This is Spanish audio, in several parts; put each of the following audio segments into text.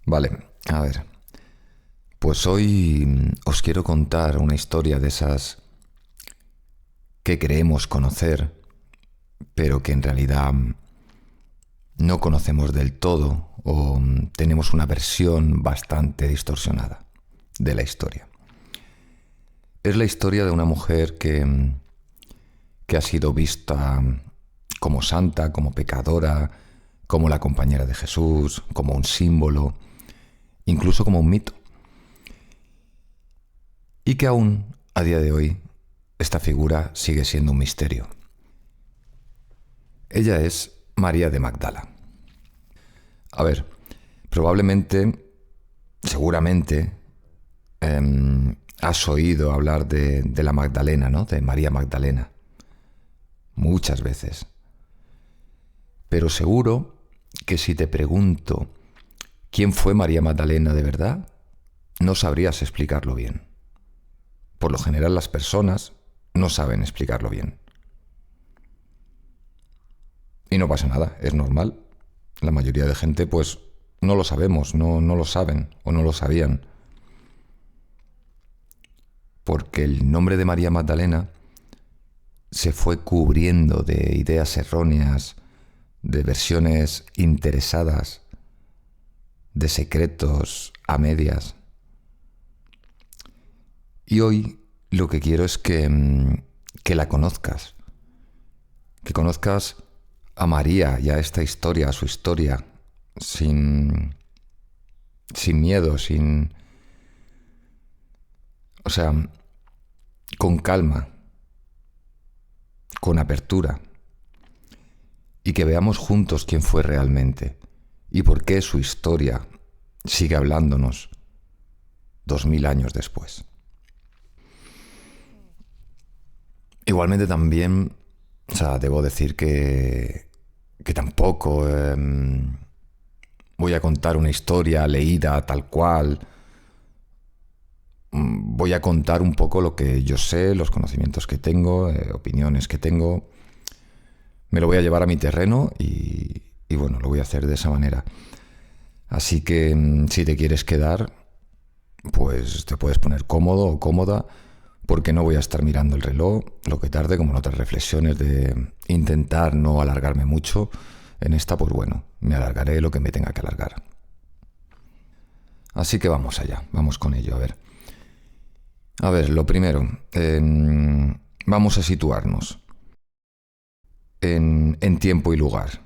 Vale, a ver. Pues hoy os quiero contar una historia de esas que creemos conocer, pero que en realidad no conocemos del todo o tenemos una versión bastante distorsionada de la historia. Es la historia de una mujer que ha sido vista como santa, como pecadora, como la compañera de Jesús, como un símbolo, incluso como un mito. Y que aún, a día de hoy, esta figura sigue siendo un misterio. Ella es María de Magdala. A ver, probablemente, seguramente, has oído hablar de la Magdalena, ¿no? De María Magdalena. Muchas veces. Pero seguro que si te pregunto quién fue María Magdalena de verdad, no sabrías explicarlo bien. Por lo general las personas no saben explicarlo bien. Y no pasa nada, es normal. La mayoría de gente pues no lo sabemos, no lo saben o no lo sabían. Porque el nombre de María Magdalena se fue cubriendo de ideas erróneas, de versiones interesadas, de secretos a medias. Y hoy lo que quiero es que la conozcas, que conozcas a María y a esta historia, a su historia, sin miedo, o sea, con calma, con apertura, y que veamos juntos quién fue realmente y por qué su historia sigue hablándonos 2000 años después. Igualmente también, o sea, debo decir que tampoco voy a contar una historia leída tal cual. Voy a contar un poco lo que yo sé, los conocimientos que tengo, opiniones que tengo. Me lo voy a llevar a mi terreno y bueno, lo voy a hacer de esa manera. Así que si te quieres quedar, pues te puedes poner cómodo o cómoda, porque no voy a estar mirando el reloj lo que tarde, como en otras reflexiones de intentar no alargarme mucho. En esta, pues bueno, me alargaré lo que me tenga que alargar. Así que vamos allá, vamos con ello, a ver. A ver, lo primero, vamos a situarnos en tiempo y lugar.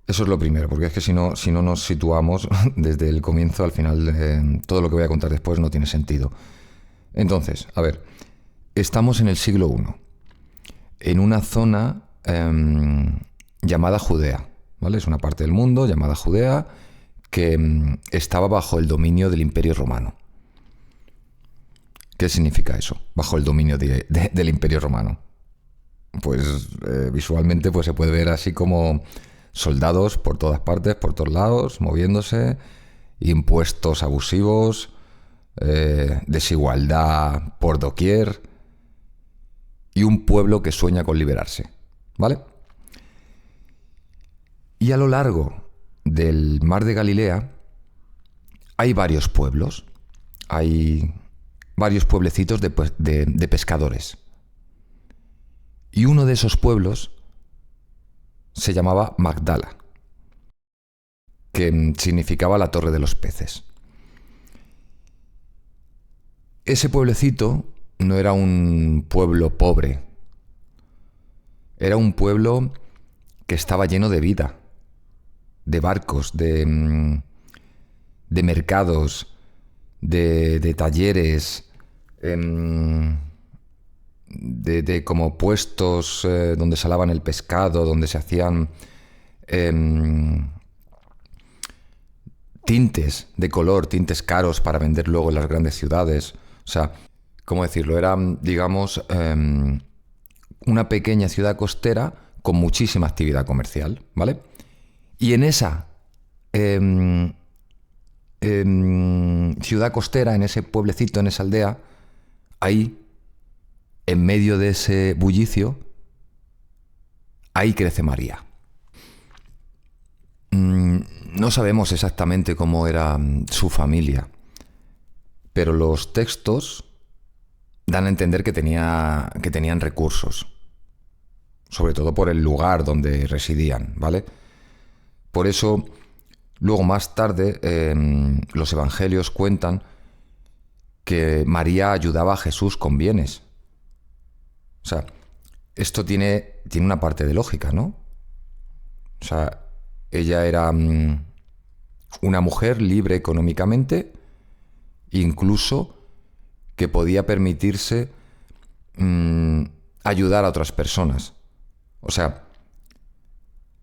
Eso es lo primero, porque es que si no nos situamos desde el comienzo, al final todo lo que voy a contar después no tiene sentido. Entonces, a ver, estamos en el siglo I, en una zona llamada Judea, ¿vale? Es una parte del mundo llamada Judea que estaba bajo el dominio del Imperio Romano. ¿Qué significa eso? Bajo el dominio del Imperio Romano. Pues visualmente pues, se puede ver así como soldados por todas partes, por todos lados, moviéndose, impuestos abusivos, desigualdad por doquier y un pueblo que sueña con liberarse, ¿vale? Y a lo largo del mar de Galilea hay varios pueblos, hay varios pueblecitos de pescadores. Y uno de esos pueblos se llamaba Magdala, que significaba la torre de los peces. Ese pueblecito no era un pueblo pobre, era un pueblo que estaba lleno de vida, de barcos, de mercados, de talleres, de como puestos donde se alaban el pescado, donde se hacían tintes de color, tintes caros para vender luego en las grandes ciudades. O sea, ¿cómo decirlo? Era, digamos, una pequeña ciudad costera con muchísima actividad comercial, ¿vale? Y en esa ciudad costera, en ese pueblecito, en esa aldea, ahí, en medio de ese bullicio, ahí crece María. No sabemos exactamente cómo era su familia, pero los textos dan a entender que tenían recursos, sobre todo por el lugar donde residían, ¿vale? Por eso, luego más tarde, los evangelios cuentan que María ayudaba a Jesús con bienes. O sea, esto tiene una parte de lógica, ¿no? O sea, ella era una mujer libre económicamente, incluso que podía permitirse ayudar a otras personas. O sea,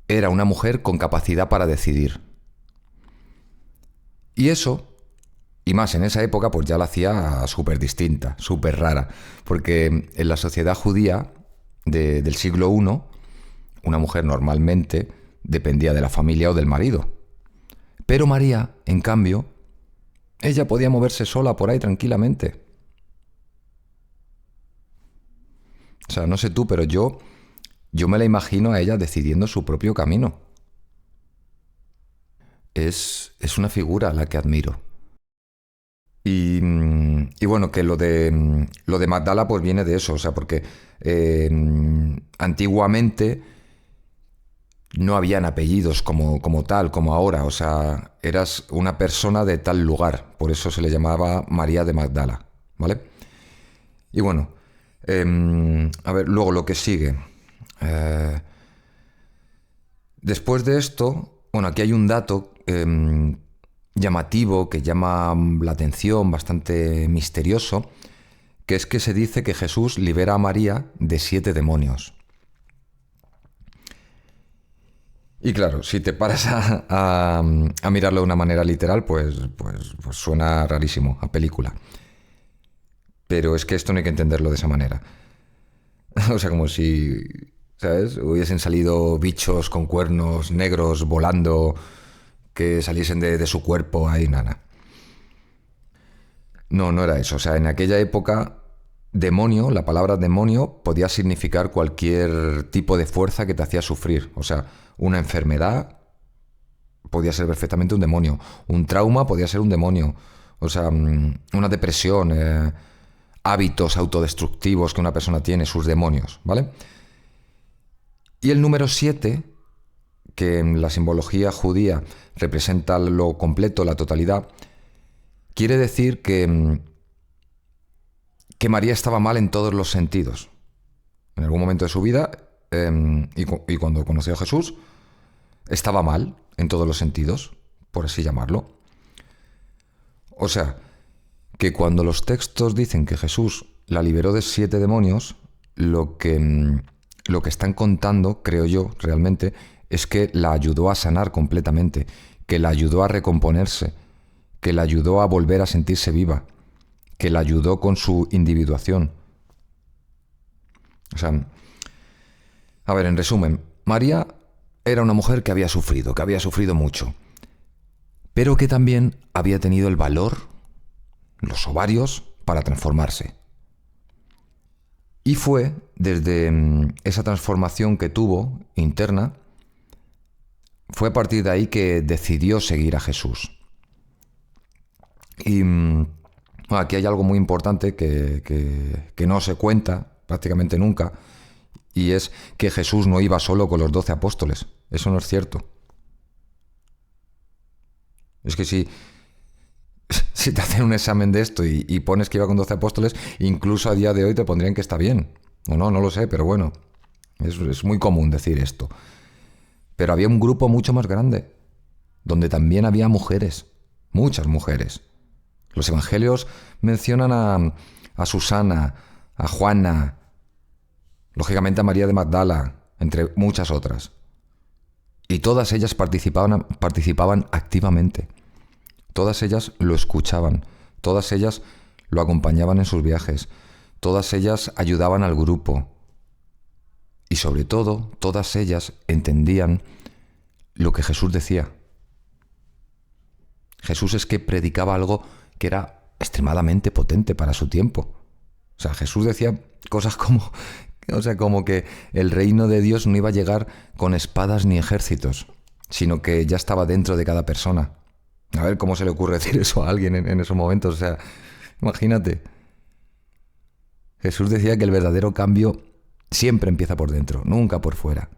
era una mujer con capacidad para decidir. Y eso, y más en esa época, pues ya la hacía súper distinta, súper rara. Porque en la sociedad judía del siglo I, una mujer normalmente dependía de la familia o del marido. Pero María, en cambio, ella podía moverse sola por ahí tranquilamente. O sea, no sé tú, pero yo me la imagino a ella decidiendo su propio camino. Es una figura a la que admiro. Y bueno, que lo de Magdala pues viene de eso, o sea, porque antiguamente no habían apellidos como tal, como ahora, o sea, eras una persona de tal lugar, por eso se le llamaba María de Magdala, ¿vale? Y bueno, a ver, luego lo que sigue. Eh, Después de esto, bueno, aquí hay un dato llamativo que llama la atención, bastante misterioso, que es que se dice que Jesús libera a María de 7 demonios. Y claro, si te paras a mirarlo de una manera literal, pues suena rarísimo, a película. Pero es que esto no hay que entenderlo de esa manera. O sea, como si, ¿sabes? Hubiesen salido bichos con cuernos negros volando que saliesen de su cuerpo ahí, nada. No, no era eso. O sea, en aquella época, demonio, la palabra demonio podía significar cualquier tipo de fuerza que te hacía sufrir. O sea, una enfermedad podía ser perfectamente un demonio. Un trauma podía ser un demonio. O sea, una depresión, hábitos autodestructivos que una persona tiene, sus demonios, ¿vale? Y el número 7, que en la simbología judía representa lo completo, la totalidad, quiere decir que María estaba mal en todos los sentidos. En algún momento de su vida, y cuando conoció a Jesús, estaba mal en todos los sentidos, por así llamarlo. O sea, que cuando los textos dicen que Jesús la liberó de 7 demonios, lo que están contando, creo yo, realmente, es que la ayudó a sanar completamente, que la ayudó a recomponerse, que la ayudó a volver a sentirse viva, que la ayudó con su individuación. O sea, a ver, en resumen, María era una mujer que había sufrido mucho, pero que también había tenido el valor, los ovarios, para transformarse. Y fue desde esa transformación que tuvo interna, fue a partir de ahí que decidió seguir a Jesús. Y aquí hay algo muy importante que no se cuenta prácticamente nunca, y es que Jesús no iba solo con los 12 apóstoles. Eso no es cierto. Es que si te hacen un examen de esto y pones que iba con 12 apóstoles, incluso a día de hoy te pondrían que está bien. O no, no lo sé, pero bueno, es muy común decir esto. Pero había un grupo mucho más grande, donde también había mujeres, muchas mujeres. Los evangelios mencionan a Susana, a Juana, lógicamente a María de Magdala, entre muchas otras. Y todas ellas participaban activamente. Todas ellas lo escuchaban, todas ellas lo acompañaban en sus viajes, todas ellas ayudaban al grupo. Y sobre todo, todas ellas entendían lo que Jesús decía. Jesús es que predicaba algo que era extremadamente potente para su tiempo. O sea, Jesús decía cosas como que el reino de Dios no iba a llegar con espadas ni ejércitos, sino que ya estaba dentro de cada persona. A ver cómo se le ocurre decir eso a alguien en esos momentos. O sea, imagínate. Jesús decía que el verdadero cambio siempre empieza por dentro, nunca por fuera.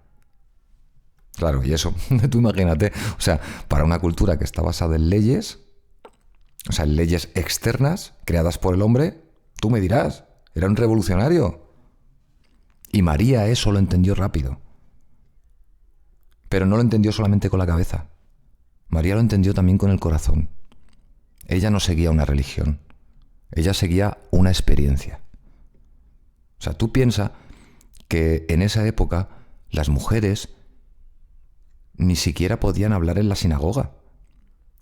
Claro, y eso, tú imagínate, o sea, para una cultura que está basada en leyes, o sea, en leyes externas creadas por el hombre, tú me dirás, era un revolucionario. Y María eso lo entendió rápido. Pero no lo entendió solamente con la cabeza. María lo entendió también con el corazón. Ella no seguía una religión, ella seguía una experiencia. O sea, tú piensas que en esa época las mujeres ni siquiera podían hablar en la sinagoga.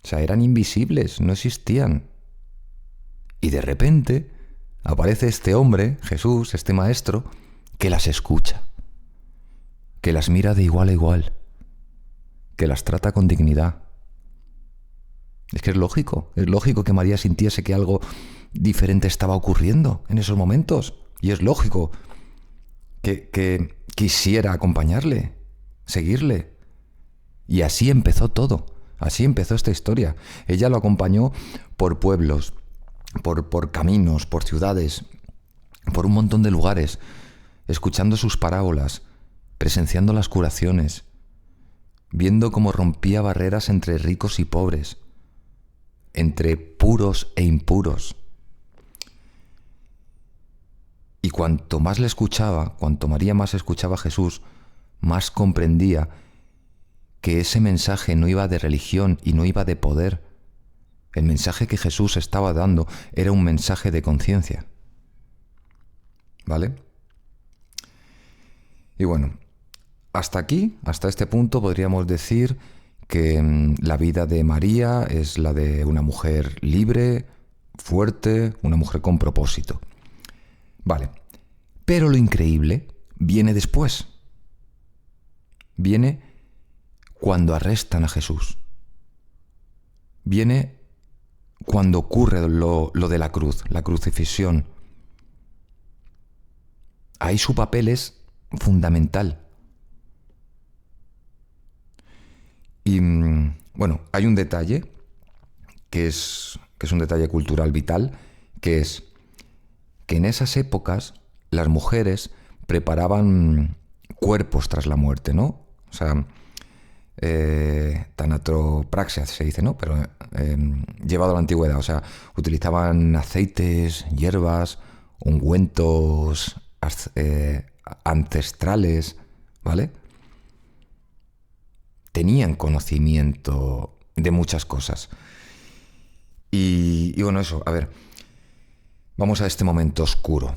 O sea, eran invisibles, no existían. Y de repente aparece este hombre, Jesús, este maestro, que las escucha, que las mira de igual a igual, que las trata con dignidad. Es que es lógico que María sintiese que algo diferente estaba ocurriendo en esos momentos. Y es lógico que quisiera acompañarle, seguirle. Y así empezó todo, así empezó esta historia. Ella lo acompañó por pueblos, por caminos, por ciudades, por un montón de lugares, escuchando sus parábolas, presenciando las curaciones, viendo cómo rompía barreras entre ricos y pobres, entre puros e impuros. Y cuanto más le escuchaba, cuanto María más escuchaba a Jesús, más comprendía que ese mensaje no iba de religión y no iba de poder. El mensaje que Jesús estaba dando era un mensaje de conciencia. ¿Vale? Y bueno, hasta aquí, hasta este punto, podríamos decir que la vida de María es la de una mujer libre, fuerte, una mujer con propósito. Vale, pero lo increíble viene después. Viene cuando arrestan a Jesús. Viene cuando ocurre lo de la cruz, la crucifixión. Ahí su papel es fundamental. Y bueno, hay un detalle que es un detalle cultural vital, que es que en esas épocas las mujeres preparaban cuerpos tras la muerte, ¿no? O sea, tanatopraxia se dice, ¿no? Pero llevado a la antigüedad, o sea, utilizaban aceites, hierbas, ungüentos ancestrales, ¿vale? Tenían conocimiento de muchas cosas. Y bueno, eso, a ver, vamos a este momento oscuro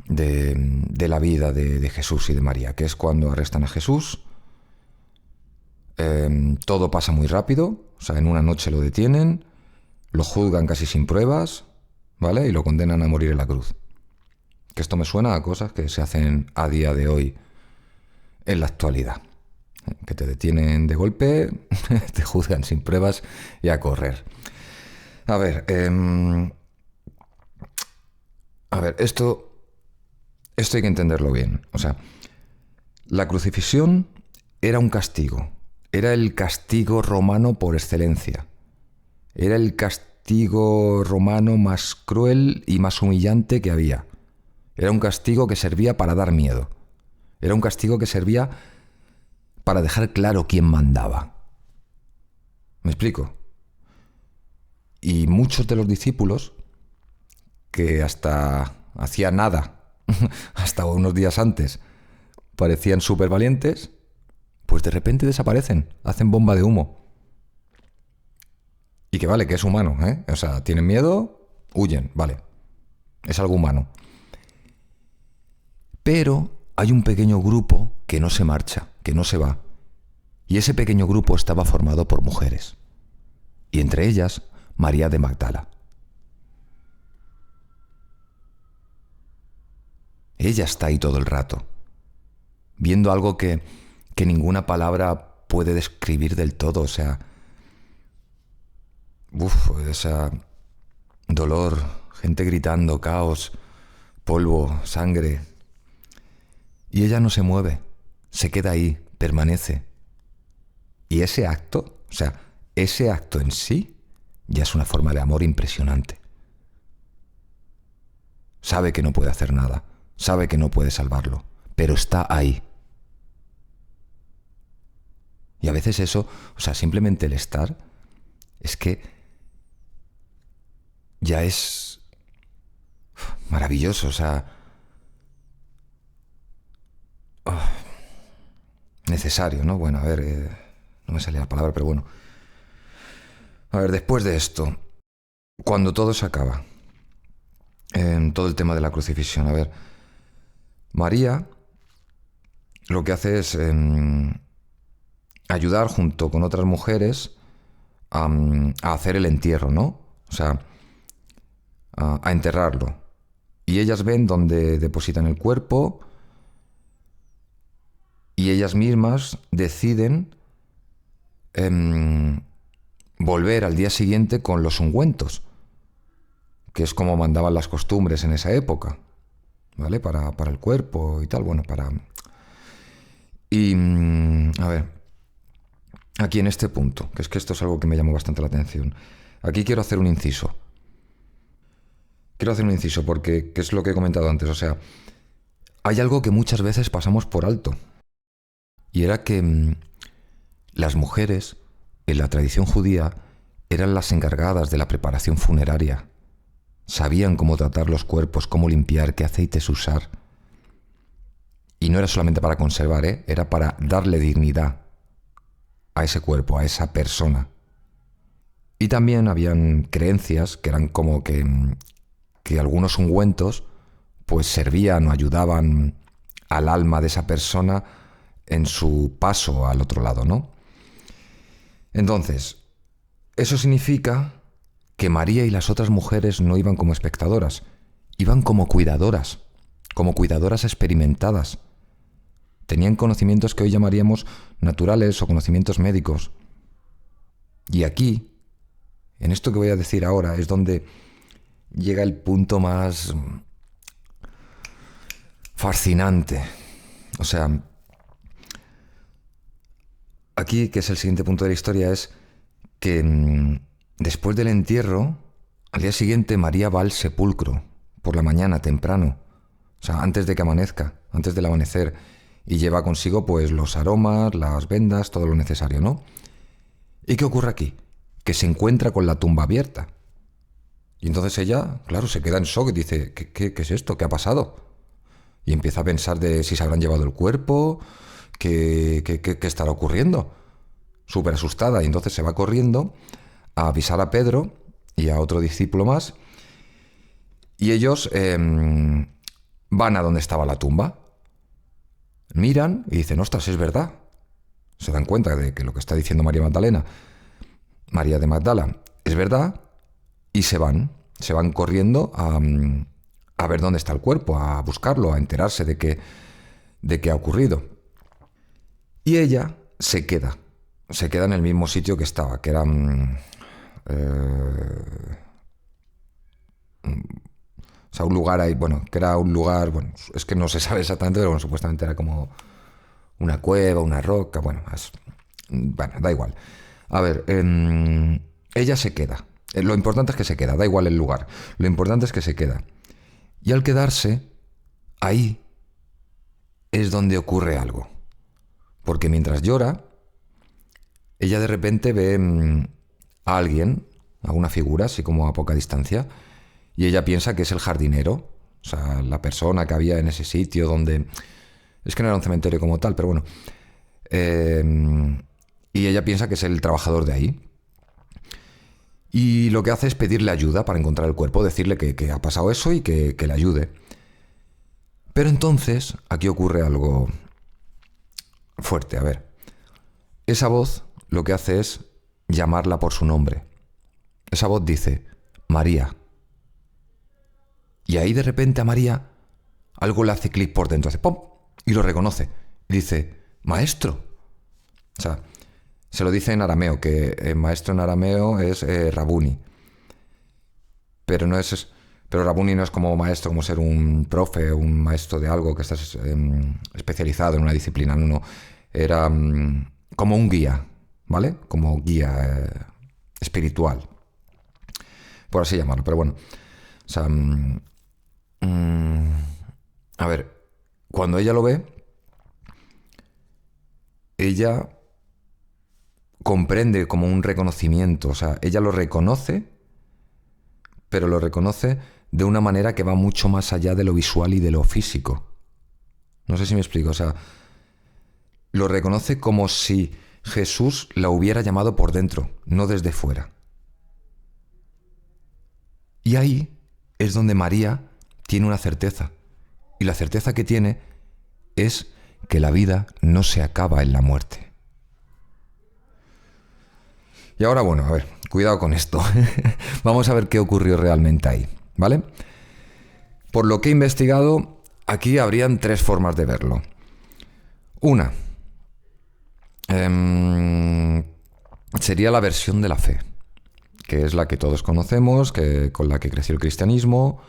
de la vida de Jesús y de María, que es cuando arrestan a Jesús. Todo pasa muy rápido, o sea, en una noche lo detienen, lo juzgan casi sin pruebas, ¿vale? Y lo condenan a morir en la cruz. Que esto me suena a cosas que se hacen a día de hoy en la actualidad. Que te detienen de golpe, te juzgan sin pruebas y a correr. A ver, esto hay que entenderlo bien. O sea, la crucifixión era un castigo. Era el castigo romano por excelencia. Era el castigo romano más cruel y más humillante que había. Era un castigo que servía para dar miedo. Era un castigo que servía para dejar claro quién mandaba. ¿Me explico? Y muchos de los discípulos, que hasta hacía nada, hasta unos días antes, parecían súper valientes, pues de repente desaparecen, hacen bomba de humo. Y que vale, que es humano, ¿eh? O sea, tienen miedo, huyen, vale. Es algo humano. Pero hay un pequeño grupo que no se marcha, que no se va. Y ese pequeño grupo estaba formado por mujeres. Y entre ellas, María de Magdala. Ella está ahí todo el rato, viendo algo que ninguna palabra puede describir del todo. O sea, dolor, gente gritando, caos, polvo, sangre. Y ella no se mueve, se queda ahí, permanece. Y ese acto, o sea, ese acto en sí, ya es una forma de amor impresionante. Sabe que no puede hacer nada, sabe que no puede salvarlo, pero está ahí. Y a veces eso, o sea, simplemente el estar, es que ya es maravilloso, o sea, necesario, ¿no? Bueno, a ver, no me salía la palabra, pero bueno. A ver, después de esto, cuando todo se acaba, en todo el tema de la crucifixión, a ver, María lo que hace es ayudar junto con otras mujeres a hacer el entierro, ¿no? O sea, a enterrarlo. Y ellas ven dónde depositan el cuerpo y ellas mismas deciden volver al día siguiente con los ungüentos, que es como mandaban las costumbres en esa época, ¿vale? Para el cuerpo y tal, bueno, para... Y, a ver, aquí en este punto, que es que esto es algo que me llamó bastante la atención, aquí quiero hacer un inciso. Quiero hacer un inciso porque, ¿qué es lo que he comentado antes? O sea, hay algo que muchas veces pasamos por alto. Y era que las mujeres, en la tradición judía, eran las encargadas de la preparación funeraria. Sabían cómo tratar los cuerpos, cómo limpiar, qué aceites usar. Y no era solamente para conservar, era para darle dignidad a ese cuerpo, a esa persona. Y también habían creencias que eran como que algunos ungüentos pues servían o ayudaban al alma de esa persona en su paso al otro lado, ¿no? Entonces, eso significa que María y las otras mujeres no iban como espectadoras, iban como cuidadoras experimentadas. Tenían conocimientos que hoy llamaríamos naturales o conocimientos médicos. Y aquí, en esto que voy a decir ahora, es donde llega el punto más fascinante. O sea, aquí, que es el siguiente punto de la historia, es que después del entierro, al día siguiente María va al sepulcro, por la mañana, temprano, o sea, antes de que amanezca, antes del amanecer, y lleva consigo pues los aromas, las vendas, todo lo necesario, ¿no? ¿Y qué ocurre aquí? Que se encuentra con la tumba abierta. Y entonces ella, claro, se queda en shock y dice, ¿qué es esto? ¿Qué ha pasado? Y empieza a pensar de si se habrán llevado el cuerpo, qué estará ocurriendo. Súper asustada, y entonces se va corriendo a avisar a Pedro y a otro discípulo más, y ellos van a donde estaba la tumba, miran y dicen, ostras, es verdad. Se dan cuenta de que lo que está diciendo María María de Magdala, es verdad, y se van corriendo a ver dónde está el cuerpo, a buscarlo, a enterarse de qué ha ocurrido. Y ella se queda en el mismo sitio que estaba, que era... o sea, un lugar ahí, bueno, que era un lugar, bueno, es que no se sabe exactamente, pero bueno, supuestamente era como una cueva, una roca, bueno, bueno, da igual. A ver, ella se queda. Lo importante es que se queda, da igual el lugar. Lo importante es que se queda. Y al quedarse, ahí es donde ocurre algo. Porque mientras llora, ella de repente ve a alguien, a una figura, así como a poca distancia, y ella piensa que es el jardinero, o sea, la persona que había en ese sitio donde... Es que no era un cementerio como tal, pero bueno. Y ella piensa que es el trabajador de ahí. Y lo que hace es pedirle ayuda para encontrar el cuerpo, decirle que ha pasado eso y que le ayude. Pero entonces, aquí ocurre algo fuerte, a ver. Esa voz lo que hace es llamarla por su nombre. Esa voz dice, María. Y ahí de repente a María algo le hace clic por dentro, hace ¡pum! Y lo reconoce. Y dice, maestro. O sea, se lo dice en arameo, que maestro en arameo es Rabuni. Pero no es... Pero Rabuni no es como maestro, como ser un profe, un maestro de algo que estás especializado en una disciplina. No, no. Era como un guía. ¿vale? Como guía espiritual, por así llamarlo. Pero bueno, o sea, a ver, cuando ella lo ve, ella comprende como un reconocimiento, o sea, ella lo reconoce, pero lo reconoce de una manera que va mucho más allá de lo visual y de lo físico. No sé si me explico, o sea, lo reconoce como si Jesús la hubiera llamado por dentro, no desde fuera. Y ahí es donde María tiene una certeza. Y la certeza que tiene es que la vida no se acaba en la muerte. Y ahora, bueno, a ver, cuidado con esto. Vamos a ver qué ocurrió realmente ahí, ¿vale? Por lo que he investigado, aquí habrían 3 formas de verlo. Una, sería la versión de la fe, que es la que todos conocemos, con la que creció el cristianismo,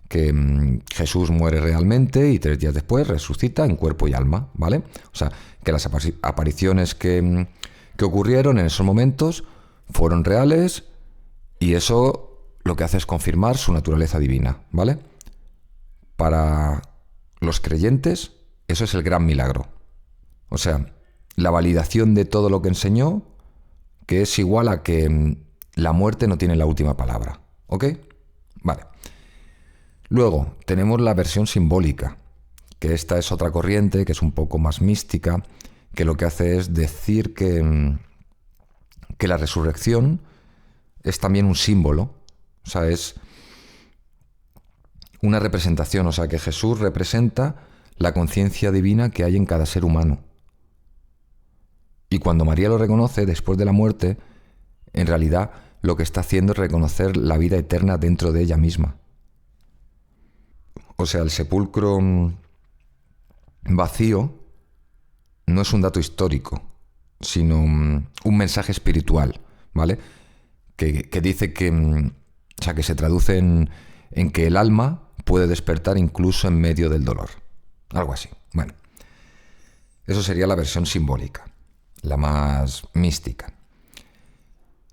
que Jesús muere realmente y 3 días después resucita en cuerpo y alma, ¿vale? O sea, que las apariciones que ocurrieron en esos momentos fueron reales y eso lo que hace es confirmar su naturaleza divina, ¿vale? Para los creyentes, eso es el gran milagro. O sea, la validación de todo lo que enseñó, que es igual a que la muerte no tiene la última palabra, ¿ok? Vale. Luego, tenemos la versión simbólica, que esta es otra corriente, que es un poco más mística, que lo que hace es decir que la resurrección es también un símbolo, o sea, es una representación, o sea, que Jesús representa la conciencia divina que hay en cada ser humano. Y cuando María lo reconoce después de la muerte, en realidad lo que está haciendo es reconocer la vida eterna dentro de ella misma. O sea, el sepulcro vacío no es un dato histórico, sino un mensaje espiritual, ¿vale? Que dice o sea, que se traduce en que el alma puede despertar incluso en medio del dolor. Algo así. Bueno, eso sería la versión simbólica, la más mística.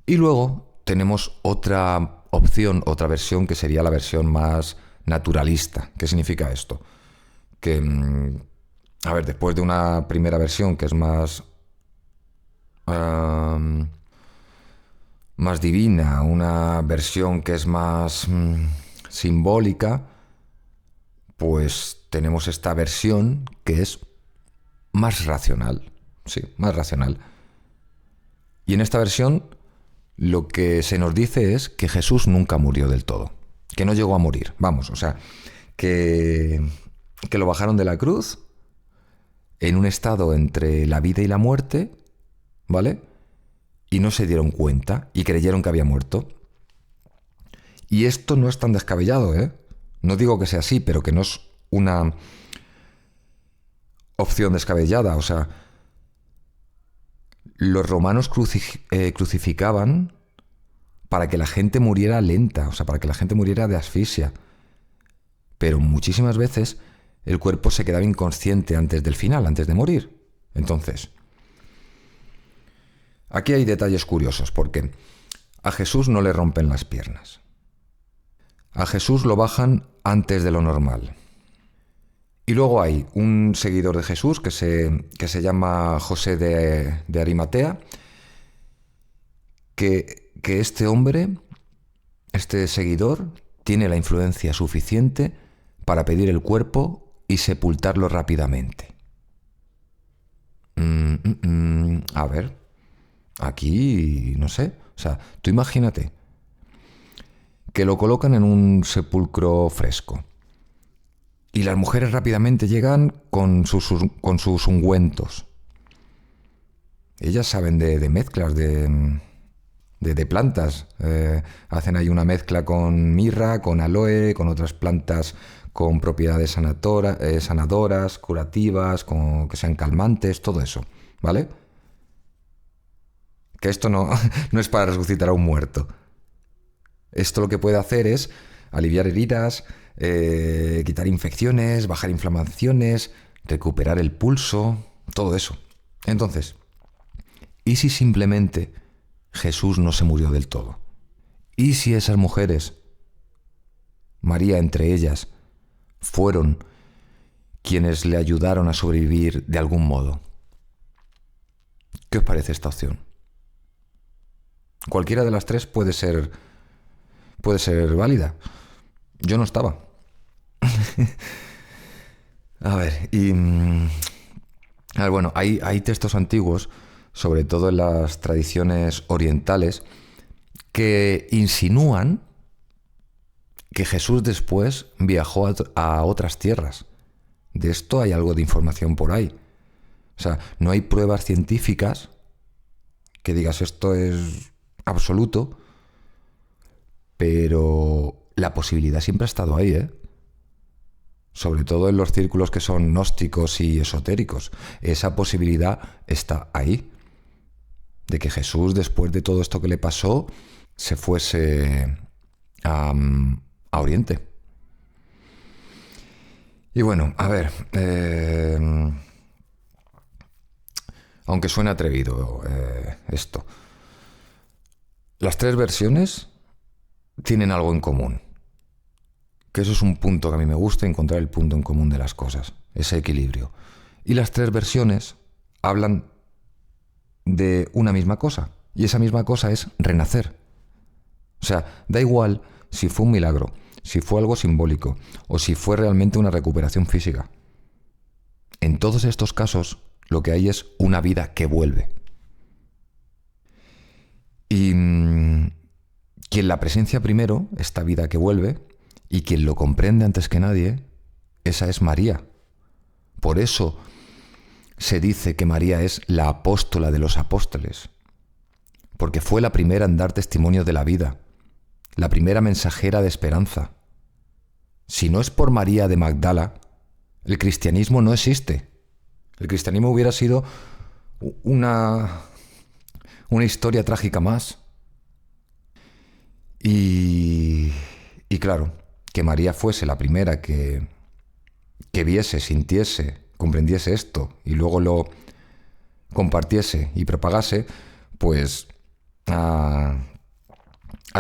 Y luego tenemos otra opción, otra versión que sería la versión más naturalista. ¿Qué significa esto? Que, a ver, después de una primera versión que es más divina, una versión que es más simbólica, pues tenemos esta versión que es más racional. Sí, más racional. Y en esta versión lo que se nos dice es que Jesús nunca murió del todo, que no llegó a morir, vamos, o sea, que lo bajaron de la cruz en un estado entre la vida y la muerte, ¿vale? Y no se dieron cuenta y creyeron que había muerto. Y esto no es tan descabellado, ¿eh? No digo que sea así, pero que no es una opción descabellada, o sea, los romanos crucificaban para que la gente muriera lenta, o sea, para que la gente muriera de asfixia. Pero muchísimas veces el cuerpo se quedaba inconsciente antes del final, antes de morir. Entonces, aquí hay detalles curiosos, porque a Jesús no le rompen las piernas. A Jesús lo bajan antes de lo normal. Y luego hay un seguidor de Jesús que se llama José de Arimatea, que este hombre, este seguidor, tiene la influencia suficiente para pedir el cuerpo y sepultarlo rápidamente. A ver, aquí no sé, o sea, tú imagínate que lo colocan en un sepulcro fresco y las mujeres rápidamente llegan con sus ungüentos. Ellas saben de mezclas de plantas. Hacen ahí una mezcla con mirra, con aloe, con otras plantas con propiedades sanadoras, curativas, que sean calmantes, todo eso, ¿vale? Que esto no, no es para resucitar a un muerto. Esto lo que puede hacer es aliviar heridas, quitar infecciones, bajar inflamaciones, recuperar el pulso, todo eso. Entonces, ¿Y si simplemente Jesús no se murió del todo? ¿Y si esas mujeres, María entre ellas, fueron quienes le ayudaron a sobrevivir de algún modo? ¿Qué os parece esta opción? Cualquiera de las tres puede ser válida. Yo no estaba. A ver, bueno, hay textos antiguos, sobre todo en las tradiciones orientales, que insinúan que Jesús después viajó a otras tierras. De esto hay algo de información por ahí. O sea, no hay pruebas científicas que digas esto es absoluto, pero la posibilidad siempre ha estado ahí, ¿eh? Sobre todo en los círculos que son gnósticos y esotéricos. Esa posibilidad está ahí, de que Jesús, después de todo esto que le pasó, se fuese a Oriente. Y bueno, a ver, aunque suene atrevido esto, las tres versiones tienen algo en común. Que eso es un punto que a mí me gusta, encontrar el punto en común de las cosas, ese equilibrio. Y las tres versiones hablan de una misma cosa, y esa misma cosa es renacer. O sea, da igual si fue un milagro, si fue algo simbólico, o si fue realmente una recuperación física. En todos estos casos, lo que hay es una vida que vuelve. Y quien la presencia primero, esta vida que vuelve, y quien lo comprende antes que nadie, esa es María. Por eso se dice que María es la apóstola de los apóstoles, porque fue la primera en dar testimonio de la vida, la primera mensajera de esperanza. Si no es por María de Magdala, el cristianismo no existe. El cristianismo hubiera sido una historia trágica más. Y claro, que María fuese la primera que viese, sintiese, comprendiese esto y luego lo compartiese y propagase, pues a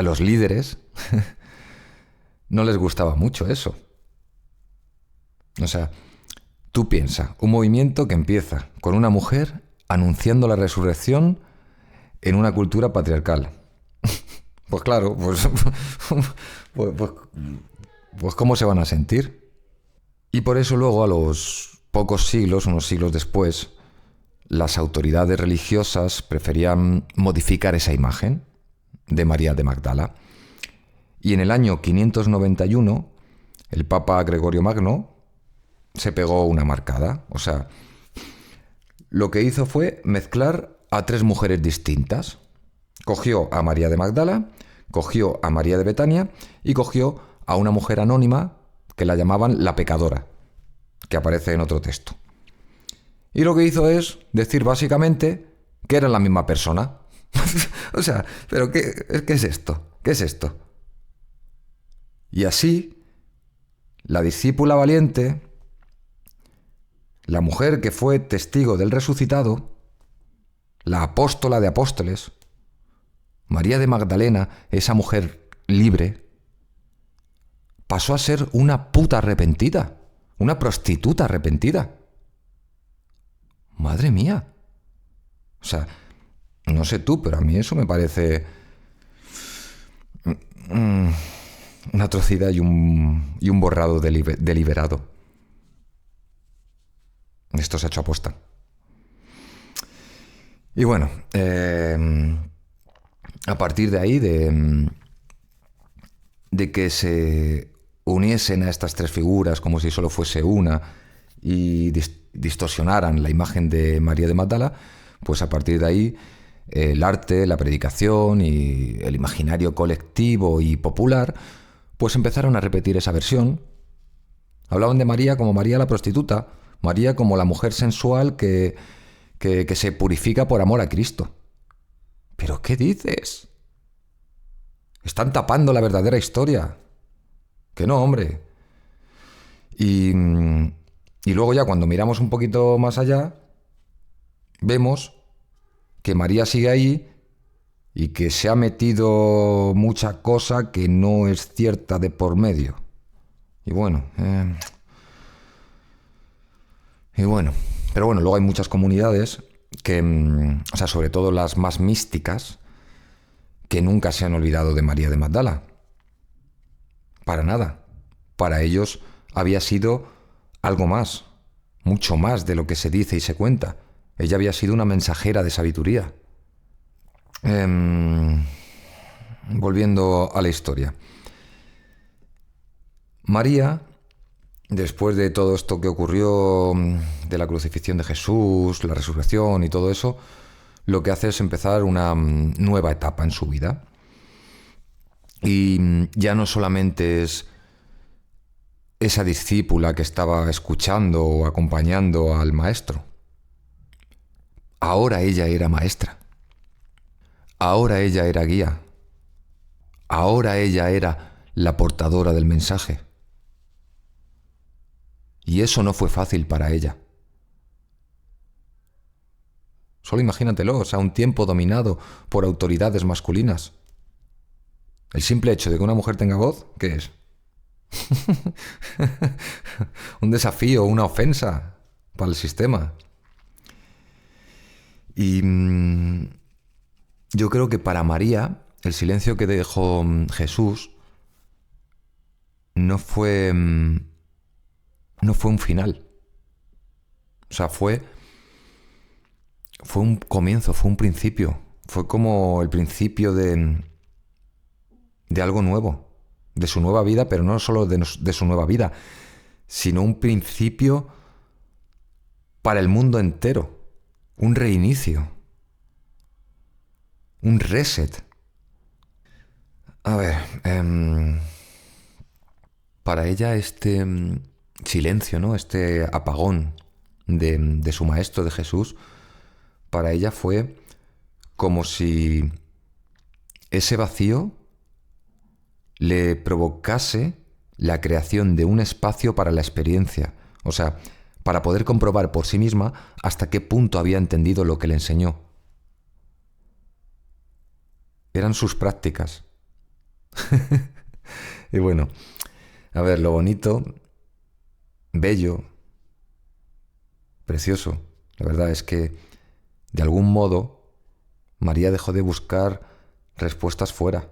los líderes no les gustaba mucho eso. O sea, tú piensa, un movimiento que empieza con una mujer anunciando la resurrección en una cultura patriarcal. Pues claro, pues ¿cómo se van a sentir? Y por eso luego, a los pocos siglos, unos siglos después, las autoridades religiosas preferían modificar esa imagen de María de Magdala. Y en el año 591, el Papa Gregorio Magno se pegó una marcada. O sea, lo que hizo fue mezclar a tres mujeres distintas. Cogió a María de Magdala, cogió a María de Betania y cogió a una mujer anónima que la llamaban la pecadora, que aparece en otro texto. Y lo que hizo es decir básicamente que eran la misma persona. O sea, ¿pero qué es esto? ¿Qué es esto? Y así, la discípula valiente, la mujer que fue testigo del resucitado, la apóstola de apóstoles, María de Magdalena, esa mujer libre, pasó a ser una puta arrepentida, una prostituta arrepentida. Madre mía. O sea, no sé tú, pero a mí eso me parece una atrocidad y un borrado deliberado. Esto se ha hecho aposta. Y bueno, a partir de ahí, de que se uniesen a estas tres figuras como si solo fuese una y distorsionaran la imagen de María de Magdala, pues a partir de ahí el arte, la predicación y el imaginario colectivo y popular pues empezaron a repetir esa versión. Hablaban de María como María la prostituta, María como la mujer sensual que se purifica por amor a Cristo. ¿Pero qué dices? Están tapando la verdadera historia. Que no, hombre. Y luego ya cuando miramos un poquito más allá, vemos que María sigue ahí y que se ha metido mucha cosa que no es cierta de por medio. Y bueno, pero bueno, luego hay muchas comunidades que, o sea, sobre todo las más místicas, que nunca se han olvidado de María de Magdala. Para nada. Para ellos había sido algo más, mucho más de lo que se dice y se cuenta. Ella había sido una mensajera de sabiduría. Volviendo a la historia. María, después de todo esto que ocurrió, de la crucifixión de Jesús, la resurrección y todo eso, lo que hace es empezar una nueva etapa en su vida. Y ya no solamente es esa discípula que estaba escuchando o acompañando al maestro. Ahora ella era maestra. Ahora ella era guía. Ahora ella era la portadora del mensaje. Y eso no fue fácil para ella. Solo imagínatelo, o sea, un tiempo dominado por autoridades masculinas. El simple hecho de que una mujer tenga voz, ¿qué es? Un desafío, una ofensa para el sistema. Y yo creo que para María, el silencio que dejó Jesús no fue un final. O sea, fue un comienzo, fue un principio. Fue como el principio de algo nuevo, de su nueva vida, pero no solo de su nueva vida, sino un principio para el mundo entero, un reinicio, un reset. A ver, para ella este silencio, ¿no? Este apagón de su maestro, de Jesús, para ella fue como si ese vacío le provocase la creación de un espacio para la experiencia, o sea, para poder comprobar por sí misma hasta qué punto había entendido lo que le enseñó. Eran sus prácticas. Y bueno, a ver, lo bonito, bello, precioso, la verdad es que de algún modo María dejó de buscar respuestas fuera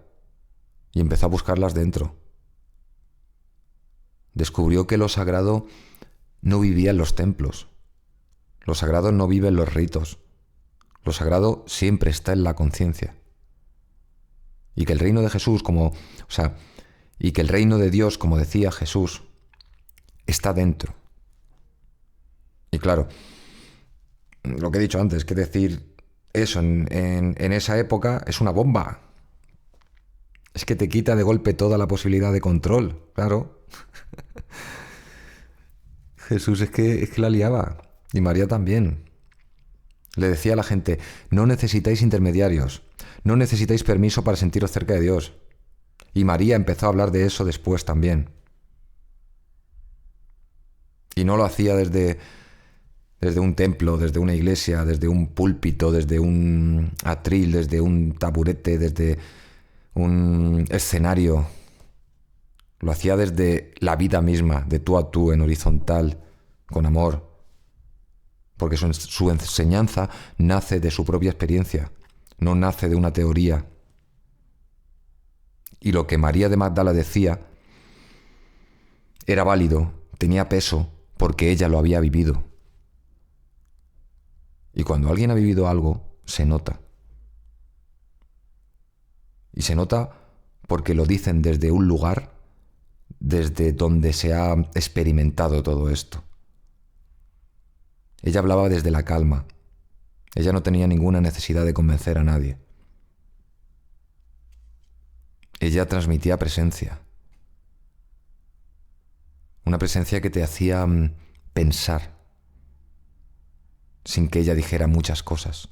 y empezó a buscarlas dentro. Descubrió que lo sagrado no vivía en los templos. Lo sagrado no vive en los ritos. Lo sagrado siempre está en la conciencia. Y que el reino de Jesús, y que el reino de Dios, como decía Jesús, está dentro. Y claro, lo que he dicho antes, que decir eso en esa época es una bomba. Es que te quita de golpe toda la posibilidad de control, claro. Jesús es que la liaba, y María también. Le decía a la gente, no necesitáis intermediarios, no necesitáis permiso para sentiros cerca de Dios. Y María empezó a hablar de eso después también. Y no lo hacía desde un templo, desde una iglesia, desde un púlpito, desde un atril, desde un taburete, desde un escenario. Lo hacía desde la vida misma, de tú a tú, en horizontal, con amor. Porque su enseñanza nace de su propia experiencia, no nace de una teoría. Y lo que María de Magdala decía era válido, tenía peso, porque ella lo había vivido. Y cuando alguien ha vivido algo, se nota. Y se nota porque lo dicen desde un lugar desde donde se ha experimentado todo esto. Ella hablaba desde la calma. Ella no tenía ninguna necesidad de convencer a nadie. Ella transmitía presencia. Una presencia que te hacía pensar, sin que ella dijera muchas cosas.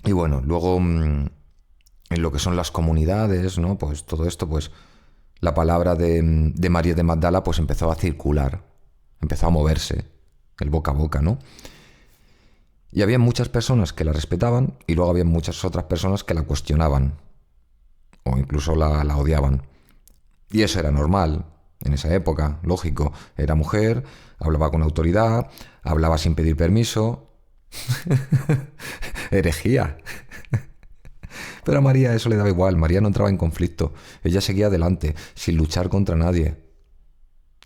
Y bueno, luego en lo que son las comunidades, ¿no? Pues todo esto, pues la palabra de María de Magdala pues empezó a circular, empezó a moverse, el boca a boca, ¿no? Y había muchas personas que la respetaban y luego había muchas otras personas que la cuestionaban o incluso la odiaban. Y eso era normal en esa época, lógico. Era mujer, hablaba con autoridad, hablaba sin pedir permiso. Herejía. Pero a María eso le daba igual. María no entraba en conflicto. Ella seguía adelante, sin luchar contra nadie.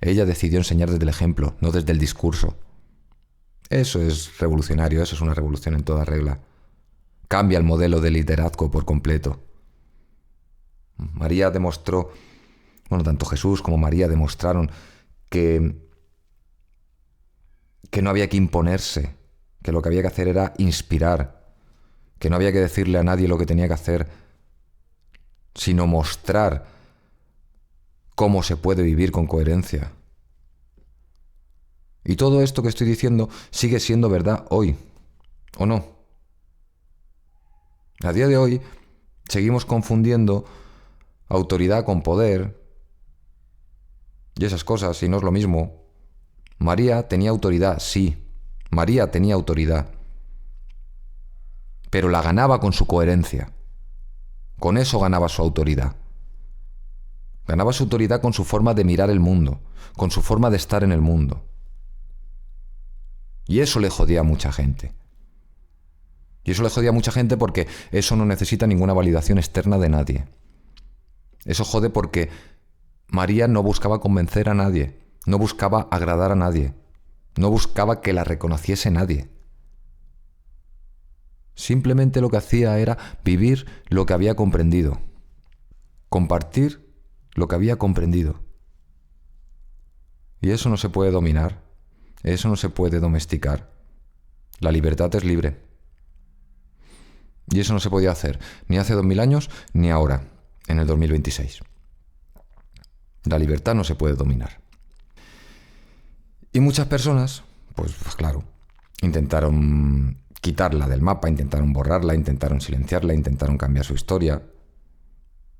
Ella decidió enseñar desde el ejemplo, no desde el discurso. Eso es revolucionario, eso es una revolución en toda regla. Cambia el modelo de liderazgo por completo. María demostró, tanto Jesús como María demostraron que no había que imponerse, que lo que había que hacer era inspirar, que no había que decirle a nadie lo que tenía que hacer, sino mostrar cómo se puede vivir con coherencia. Y todo esto que estoy diciendo sigue siendo verdad hoy, ¿o no? A día de hoy seguimos confundiendo autoridad con poder y esas cosas, y no es lo mismo. María tenía autoridad, sí, María tenía autoridad, pero la ganaba con su coherencia. Con eso ganaba su autoridad. Ganaba su autoridad con su forma de mirar el mundo, con su forma de estar en el mundo. Y eso le jodía a mucha gente. Y eso le jodía a mucha gente porque eso no necesita ninguna validación externa de nadie. Eso jode porque María no buscaba convencer a nadie, no buscaba agradar a nadie, no buscaba que la reconociese nadie. Simplemente lo que hacía era vivir lo que había comprendido, compartir lo que había comprendido. Y eso no se puede dominar, eso no se puede domesticar. La libertad es libre. Y eso no se podía hacer ni hace 2000 años ni ahora, en el 2026. La libertad no se puede dominar. Y muchas personas, pues claro, intentaron quitarla del mapa, intentaron borrarla, intentaron silenciarla, intentaron cambiar su historia.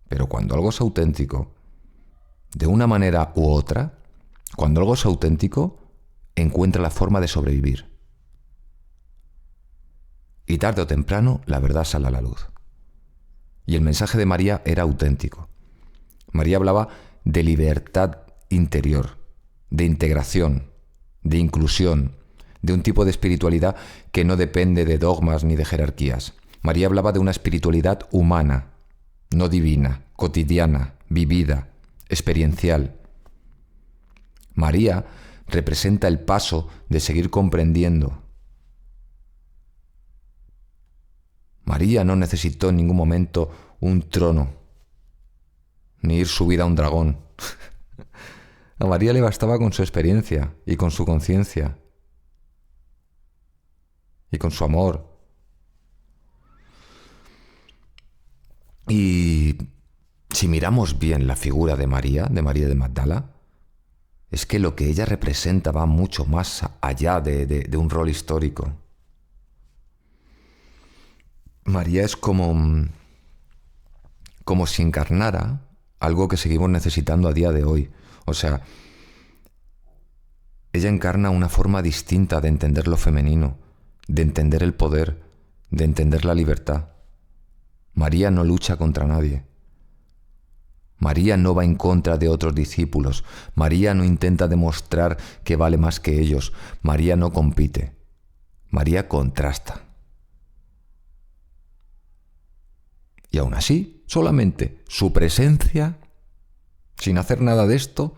Pero cuando algo es auténtico, de una manera u otra, cuando algo es auténtico, encuentra la forma de sobrevivir. Y tarde o temprano la verdad sale a la luz. Y el mensaje de María era auténtico. María hablaba de libertad interior, de integración, de inclusión, de un tipo de espiritualidad que no depende de dogmas ni de jerarquías. María hablaba de una espiritualidad humana, no divina, cotidiana, vivida, experiencial. María representa el paso de seguir comprendiendo. María no necesitó en ningún momento un trono, ni ir subida a un dragón. A María le bastaba con su experiencia y con su conciencia y con su amor. Y si miramos bien la figura de María de Magdala, es que lo que ella representa va mucho más allá de un rol histórico. María es como si encarnara algo que seguimos necesitando a día de hoy. O sea, ella encarna una forma distinta de entender lo femenino, de entender el poder, de entender la libertad. María no lucha contra nadie. María no va en contra de otros discípulos. María no intenta demostrar que vale más que ellos. María no compite. María contrasta. Y aún así, solamente su presencia, sin hacer nada de esto,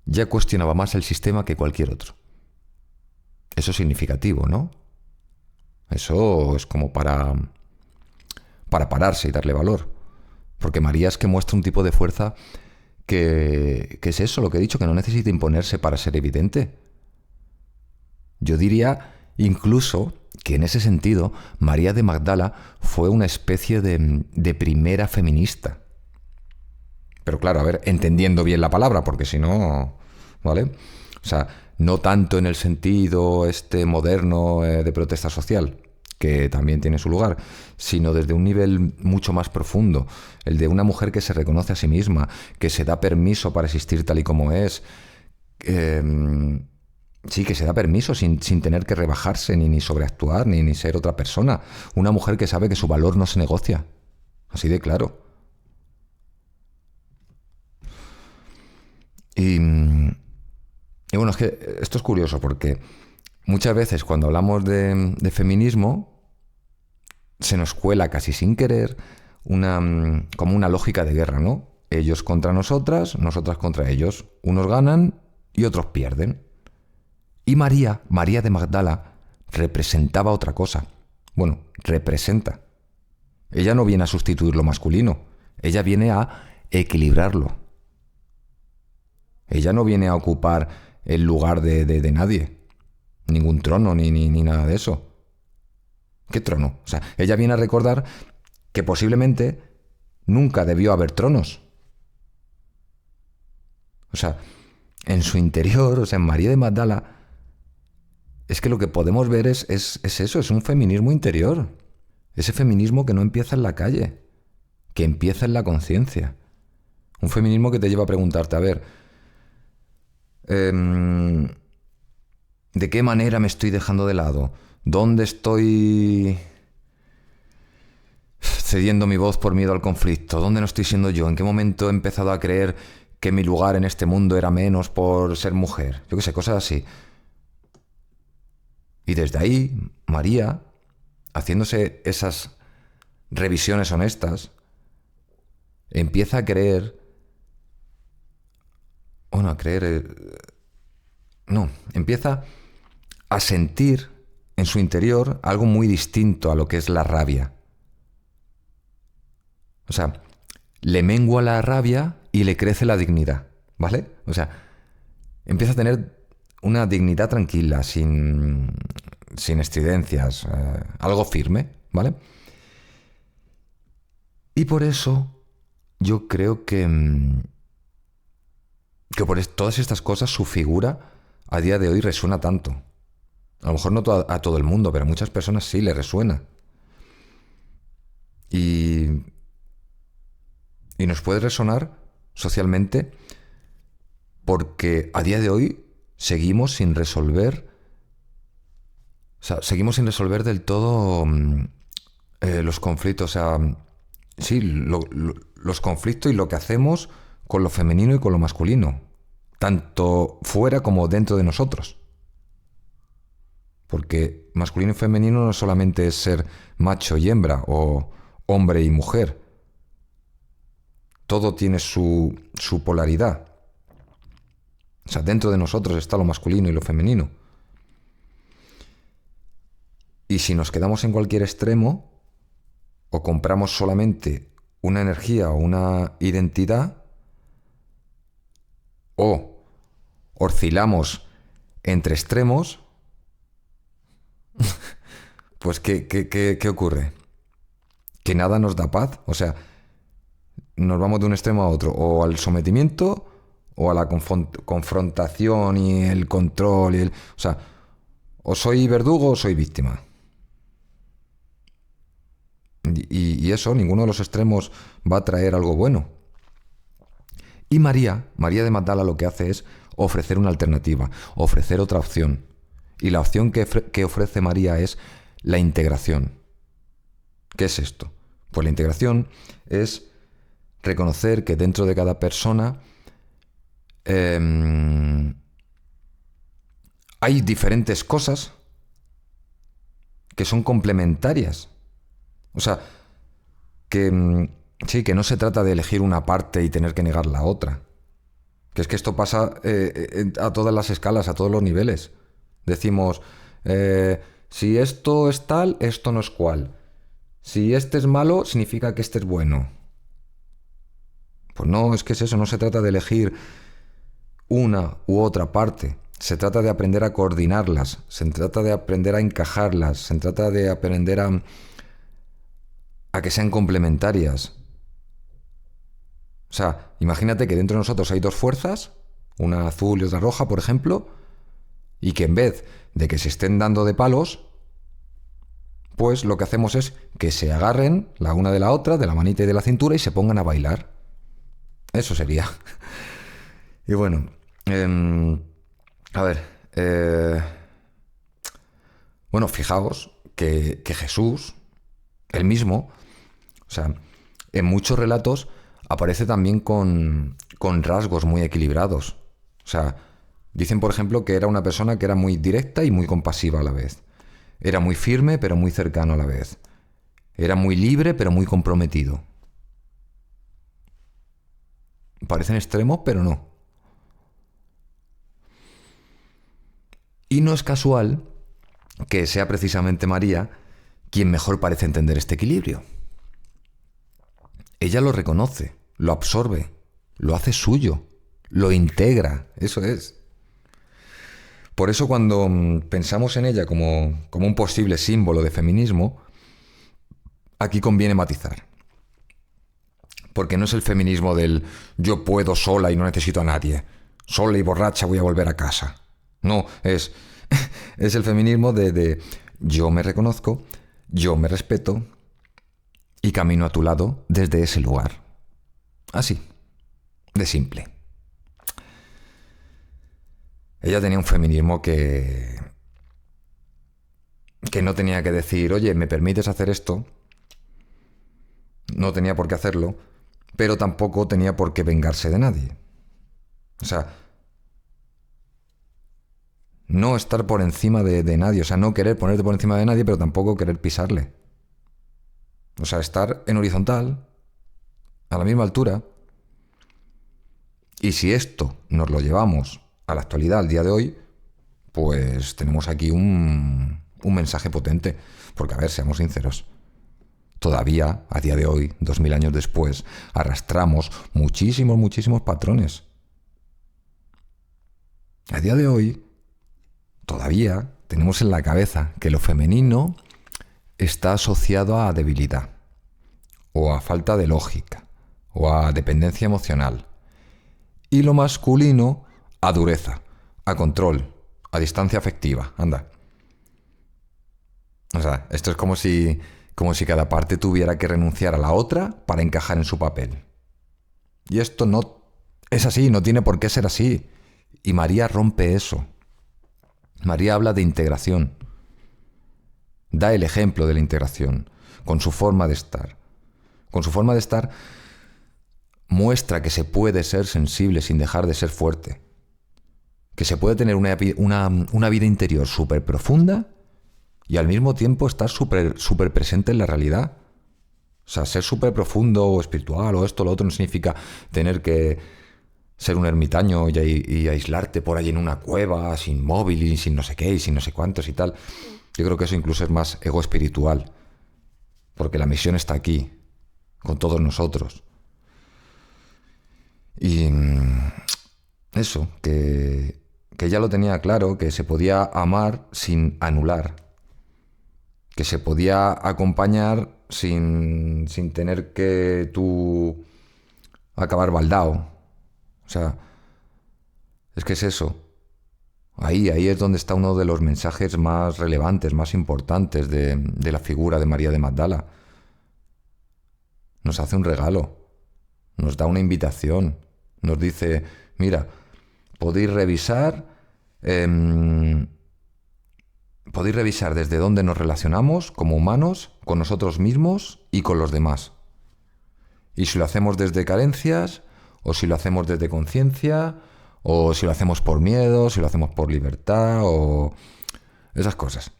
ya cuestionaba más el sistema que cualquier otro. Eso es significativo, ¿no? Eso es como para pararse y darle valor. Porque María es que muestra un tipo de fuerza que es eso, lo que he dicho, que no necesita imponerse para ser evidente. Yo diría incluso que en ese sentido María de Magdala fue una especie de primera feminista. Pero claro, a ver, entendiendo bien la palabra, porque si no, ¿vale? O sea, no tanto en el sentido moderno de protesta social, que también tiene su lugar, sino desde un nivel mucho más profundo, el de una mujer que se reconoce a sí misma, que se da permiso para existir tal y como es, Sí, que se da permiso sin tener que rebajarse, ni sobreactuar, ni ser otra persona. Una mujer que sabe que su valor no se negocia. Así de claro. Y, y bueno, es que esto es curioso porque muchas veces cuando hablamos de feminismo se nos cuela casi sin querer como una lógica de guerra, ¿no? Ellos contra nosotras, nosotras contra ellos. Unos ganan y otros pierden. Y María de Magdala, representaba otra cosa. Bueno, representa. Ella no viene a sustituir lo masculino, ella viene a equilibrarlo. Ella no viene a ocupar el lugar de nadie, ningún trono ni nada de eso. ¿Qué trono? O sea, ella viene a recordar que posiblemente nunca debió haber tronos. O sea, en su interior, o sea, en María de Magdala, es que lo que podemos ver es eso, es un feminismo interior. Ese feminismo que no empieza en la calle, que empieza en la conciencia. Un feminismo que te lleva a preguntarte, a ver, ¿de qué manera me estoy dejando de lado? ¿Dónde estoy cediendo mi voz por miedo al conflicto? ¿Dónde no estoy siendo yo? ¿En qué momento he empezado a creer que mi lugar en este mundo era menos por ser mujer? Yo qué sé, cosas así. Y desde ahí, María, haciéndose esas revisiones honestas, empieza a creer, bueno, a creer, no, empieza a sentir en su interior algo muy distinto a lo que es la rabia. O sea, le mengua la rabia y le crece la dignidad, ¿vale? O sea, empieza a tener una dignidad tranquila, sin estridencias, algo firme, ¿vale? Y por eso yo creo que por todas estas cosas su figura a día de hoy resuena tanto. A lo mejor no a todo el mundo, pero a muchas personas sí le resuena. Y, y nos puede resonar socialmente porque a día de hoy seguimos sin resolver, o sea, seguimos sin resolver del todo los conflictos, o sea, sí, los conflictos y lo que hacemos con lo femenino y con lo masculino, tanto fuera como dentro de nosotros. Porque masculino y femenino no solamente es ser macho y hembra o hombre y mujer. Todo tiene su polaridad. O sea, dentro de nosotros está lo masculino y lo femenino. Y si nos quedamos en cualquier extremo, o compramos solamente una energía o una identidad, o oscilamos entre extremos, pues ¿qué ocurre? Que nada nos da paz. O sea, nos vamos de un extremo a otro, o al sometimiento, o a la confrontación y el control. O sea, o soy verdugo o soy víctima. Y eso, ninguno de los extremos va a traer algo bueno. Y María de Magdala lo que hace es ofrecer una alternativa, ofrecer otra opción. Y la opción que ofrece María es la integración. ¿Qué es esto? Pues la integración es reconocer que dentro de cada persona hay diferentes cosas que son complementarias. O sea, sí, que no se trata de elegir una parte y tener que negar la otra. Que es que esto pasa a todas las escalas, a todos los niveles. Decimos, si esto es tal, esto no es cual. Si este es malo, significa que este es bueno. Pues no, es que es eso, no se trata de elegir una u otra parte. Se trata de aprender a coordinarlas, se trata de aprender a encajarlas, se trata de aprender a que sean complementarias. O sea, imagínate que dentro de nosotros hay dos fuerzas, una azul y otra roja, por ejemplo, y que en vez de que se estén dando de palos, pues lo que hacemos es que se agarren la una de la otra, de la manita y de la cintura, y se pongan a bailar. Eso sería. Y bueno, a ver, Eh, bueno, fijaos que Jesús, él mismo, o sea, en muchos relatos aparece también con rasgos muy equilibrados. O sea, dicen, por ejemplo, que era una persona que era muy directa y muy compasiva a la vez. Era muy firme, pero muy cercano a la vez. Era muy libre, pero muy comprometido. Parecen extremos, pero no. Y no es casual que sea precisamente María quien mejor parece entender este equilibrio. Ella lo reconoce, lo absorbe, lo hace suyo, lo integra, eso es. Por eso cuando pensamos en ella como un posible símbolo de feminismo, aquí conviene matizar. Porque no es el feminismo del yo puedo sola y no necesito a nadie. Sola y borracha voy a volver a casa. No, es el feminismo de yo me reconozco, yo me respeto y camino a tu lado desde ese lugar. Así, de simple. Ella tenía un feminismo que no tenía que decir, oye, ¿me permites hacer esto? No tenía por qué hacerlo, pero tampoco tenía por qué vengarse de nadie. O sea, no estar por encima de nadie, o sea, no querer ponerte por encima de nadie, pero tampoco querer pisarle. O sea, estar en horizontal, a la misma altura. Y si esto nos lo llevamos a la actualidad, al día de hoy, pues tenemos aquí un mensaje potente. Porque, a ver, seamos sinceros. Todavía, a día de hoy, 2000 años después, arrastramos muchísimos patrones. A día de hoy, todavía tenemos en la cabeza que lo femenino está asociado a debilidad, o a falta de lógica, o a dependencia emocional. Y lo masculino a dureza, a control, a distancia afectiva. Anda. O sea, esto es como si cada parte tuviera que renunciar a la otra para encajar en su papel. Y esto no es así, no tiene por qué ser así. Y María rompe eso. María habla de integración. Da el ejemplo de la integración, con su forma de estar. Con su forma de estar muestra que se puede ser sensible sin dejar de ser fuerte. Que se puede tener una vida interior súper profunda y al mismo tiempo estar súper presente en la realidad. O sea, ser súper profundo o espiritual o esto o lo otro no significa tener que ser un ermitaño y aislarte por ahí en una cueva, sin móvil y sin no sé qué y sin no sé cuántos y tal. Yo creo que eso incluso es más ego espiritual. Porque la misión está aquí, con todos nosotros. Y eso, que ella lo tenía claro, que se podía amar sin anular, que se podía acompañar sin tener que tú acabar baldao. O sea, es que es eso. Ahí es donde está uno de los mensajes más relevantes, más importantes de la figura de María de Magdala. Nos hace un regalo, nos da una invitación, nos dice, mira, podéis revisar desde dónde nos relacionamos como humanos, con nosotros mismos y con los demás. Y si lo hacemos desde carencias, o si lo hacemos desde conciencia, o si lo hacemos por miedo, si lo hacemos por libertad, o esas cosas.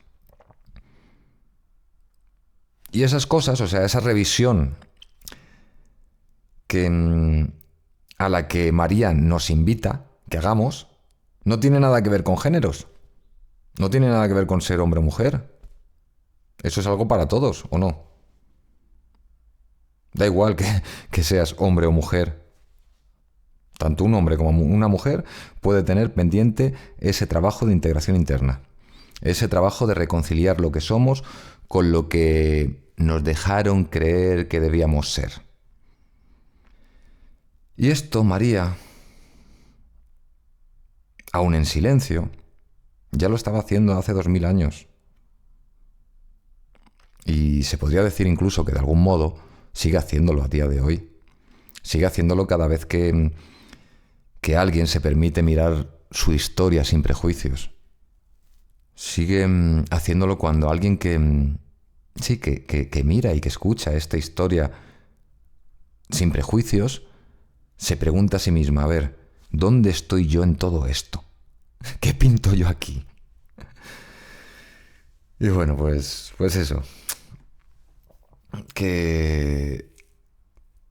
Y esas cosas, o sea, esa revisión a la que María nos invita que hagamos, no tiene nada que ver con géneros. No tiene nada que ver con ser hombre o mujer. Eso es algo para todos, ¿o no? Da igual que seas hombre o mujer. Tanto un hombre como una mujer puede tener pendiente ese trabajo de integración interna. Ese trabajo de reconciliar lo que somos con lo que nos dejaron creer que debíamos ser. Y esto, María, aún en silencio, ya lo estaba haciendo hace 2000 años. Y se podría decir incluso que de algún modo sigue haciéndolo a día de hoy. Sigue haciéndolo cada vez que alguien se permite mirar su historia sin prejuicios. sigue haciéndolo cuando alguien que, sí, que mira y que escucha esta historia sin prejuicios, se pregunta a sí misma, a ver, ¿dónde estoy yo en todo esto? ¿Qué pinto yo aquí? Y bueno, pues eso, que,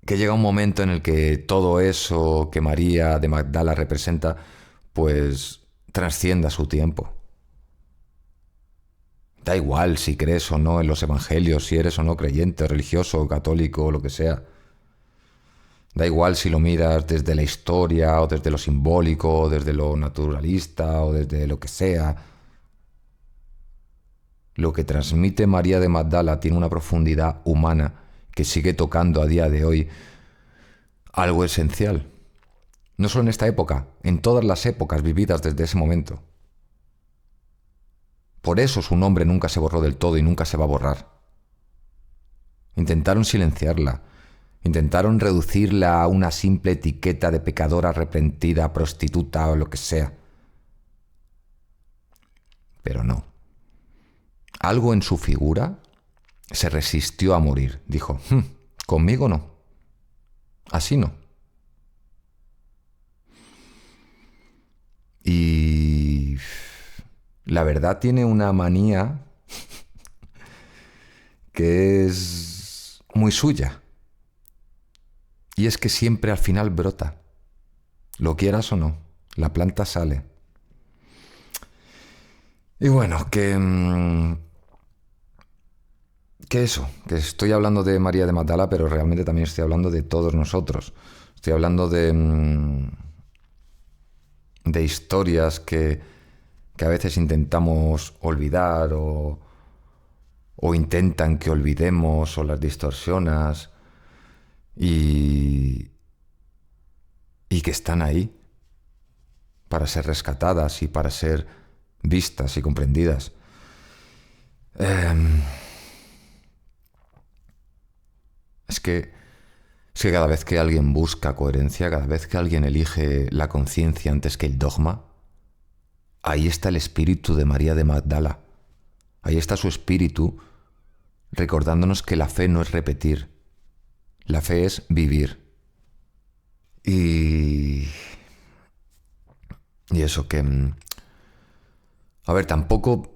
que llega un momento en el que todo eso que María de Magdala representa, pues trascienda su tiempo. Da igual si crees o no en los evangelios, si eres o no creyente, religioso, católico o lo que sea. Da igual si lo miras desde la historia o desde lo simbólico, o desde lo naturalista o desde lo que sea. Lo que transmite María de Magdala tiene una profundidad humana que sigue tocando a día de hoy algo esencial. No solo en esta época, en todas las épocas vividas desde ese momento. Por eso su nombre nunca se borró del todo y nunca se va a borrar. Intentaron silenciarla, intentaron reducirla a una simple etiqueta de pecadora arrepentida, prostituta o lo que sea. Pero no. Algo en su figura se resistió a morir. Dijo, conmigo no. Así no. Y la verdad tiene una manía que es muy suya. Y es que siempre al final brota. Lo quieras o no, la planta sale. Y bueno, que eso, que estoy hablando de María de Magdala, pero realmente también estoy hablando de todos nosotros. Estoy hablando de historias que a veces intentamos olvidar o intentan que olvidemos o las distorsionas y, y que están ahí para ser rescatadas y para ser vistas y comprendidas. Es que, es que cada vez que alguien busca coherencia, cada vez que alguien elige la conciencia antes que el dogma, ahí está el espíritu de María de Magdala. Ahí está su espíritu recordándonos que la fe no es repetir, la fe es vivir. Y eso que... A ver, tampoco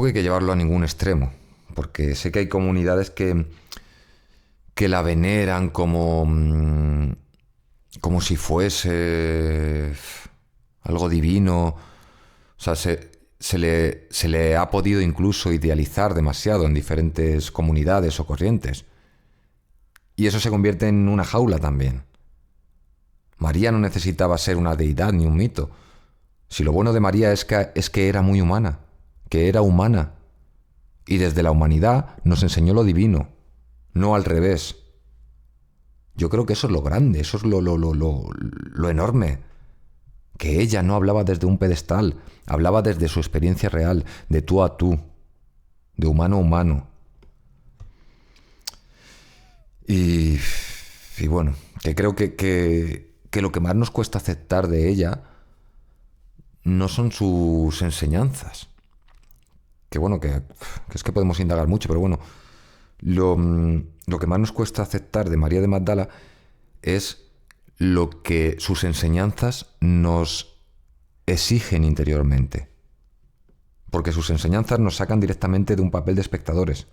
hay que llevarlo a ningún extremo, porque sé que hay comunidades que la veneran como si fuese algo divino. O sea, se le ha podido incluso idealizar demasiado en diferentes comunidades o corrientes. Y eso se convierte en una jaula también. María no necesitaba ser una deidad ni un mito. Si lo bueno de María es que era muy humana, que era humana. Y desde la humanidad nos enseñó lo divino, no al revés. Yo creo que eso es lo grande, eso es lo enorme. Que ella no hablaba desde un pedestal, hablaba desde su experiencia real, de tú a tú, de humano a humano. Y bueno, que creo que lo que más nos cuesta aceptar de ella no son sus enseñanzas. Que bueno, que es que podemos indagar mucho, pero bueno, lo que más nos cuesta aceptar de María de Magdala es lo que sus enseñanzas nos exigen interiormente. Porque sus enseñanzas nos sacan directamente de un papel de espectadores.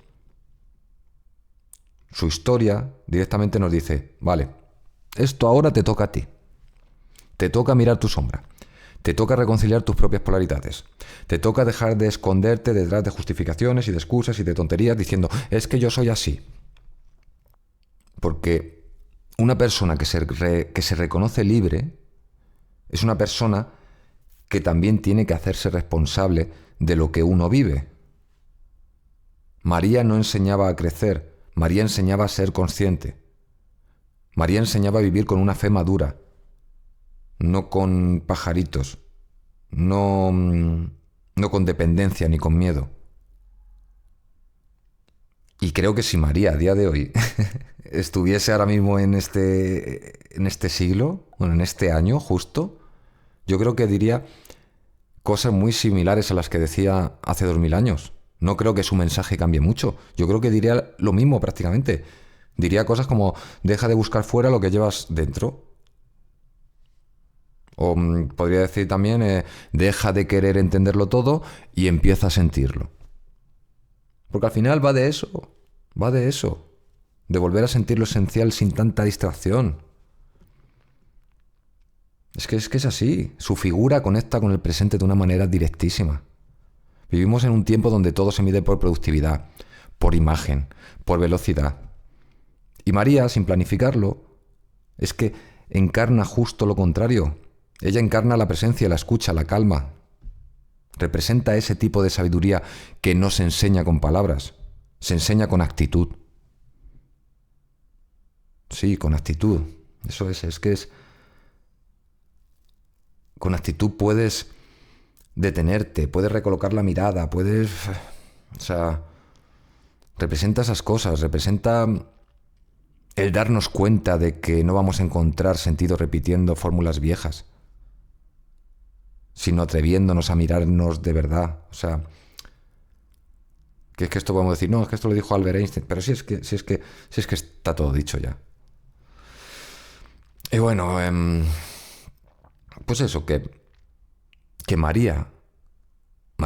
Su historia directamente nos dice, vale, esto ahora te toca a ti. Te toca mirar tu sombra. Te toca reconciliar tus propias polaridades. Te toca dejar de esconderte detrás de justificaciones y de excusas y de tonterías diciendo, es que yo soy así. Porque una persona que se reconoce libre es una persona que también tiene que hacerse responsable de lo que uno vive. María no enseñaba a crecer, María enseñaba a ser consciente. María enseñaba a vivir con una fe madura, no con pajaritos, no con dependencia ni con miedo. Y creo que si María a día de hoy estuviese ahora mismo en este siglo, bueno, en este año justo, yo creo que diría cosas muy similares a las que decía hace 2000 años. No creo que su mensaje cambie mucho. Yo creo que diría lo mismo prácticamente. Diría cosas como, deja de buscar fuera lo que llevas dentro. O podría decir también, deja de querer entenderlo todo y empieza a sentirlo. Porque al final va de eso, va de eso. De volver a sentir lo esencial sin tanta distracción. Es que es así. Su figura conecta con el presente de una manera directísima. Vivimos en un tiempo donde todo se mide por productividad, por imagen, por velocidad. Y María, sin planificarlo, es que encarna justo lo contrario. Ella encarna la presencia, la escucha, la calma. Representa ese tipo de sabiduría que no se enseña con palabras, se enseña con actitud. Sí, con actitud. Eso es que es... Con actitud puedes detenerte, puedes recolocar la mirada, puedes... O sea, representa esas cosas, representa el darnos cuenta de que no vamos a encontrar sentido repitiendo fórmulas viejas, sino atreviéndonos a mirarnos de verdad. O sea, que es que esto podemos decir, no, es que esto lo dijo Albert Einstein, pero si es que está todo dicho ya. Y bueno, pues eso, que María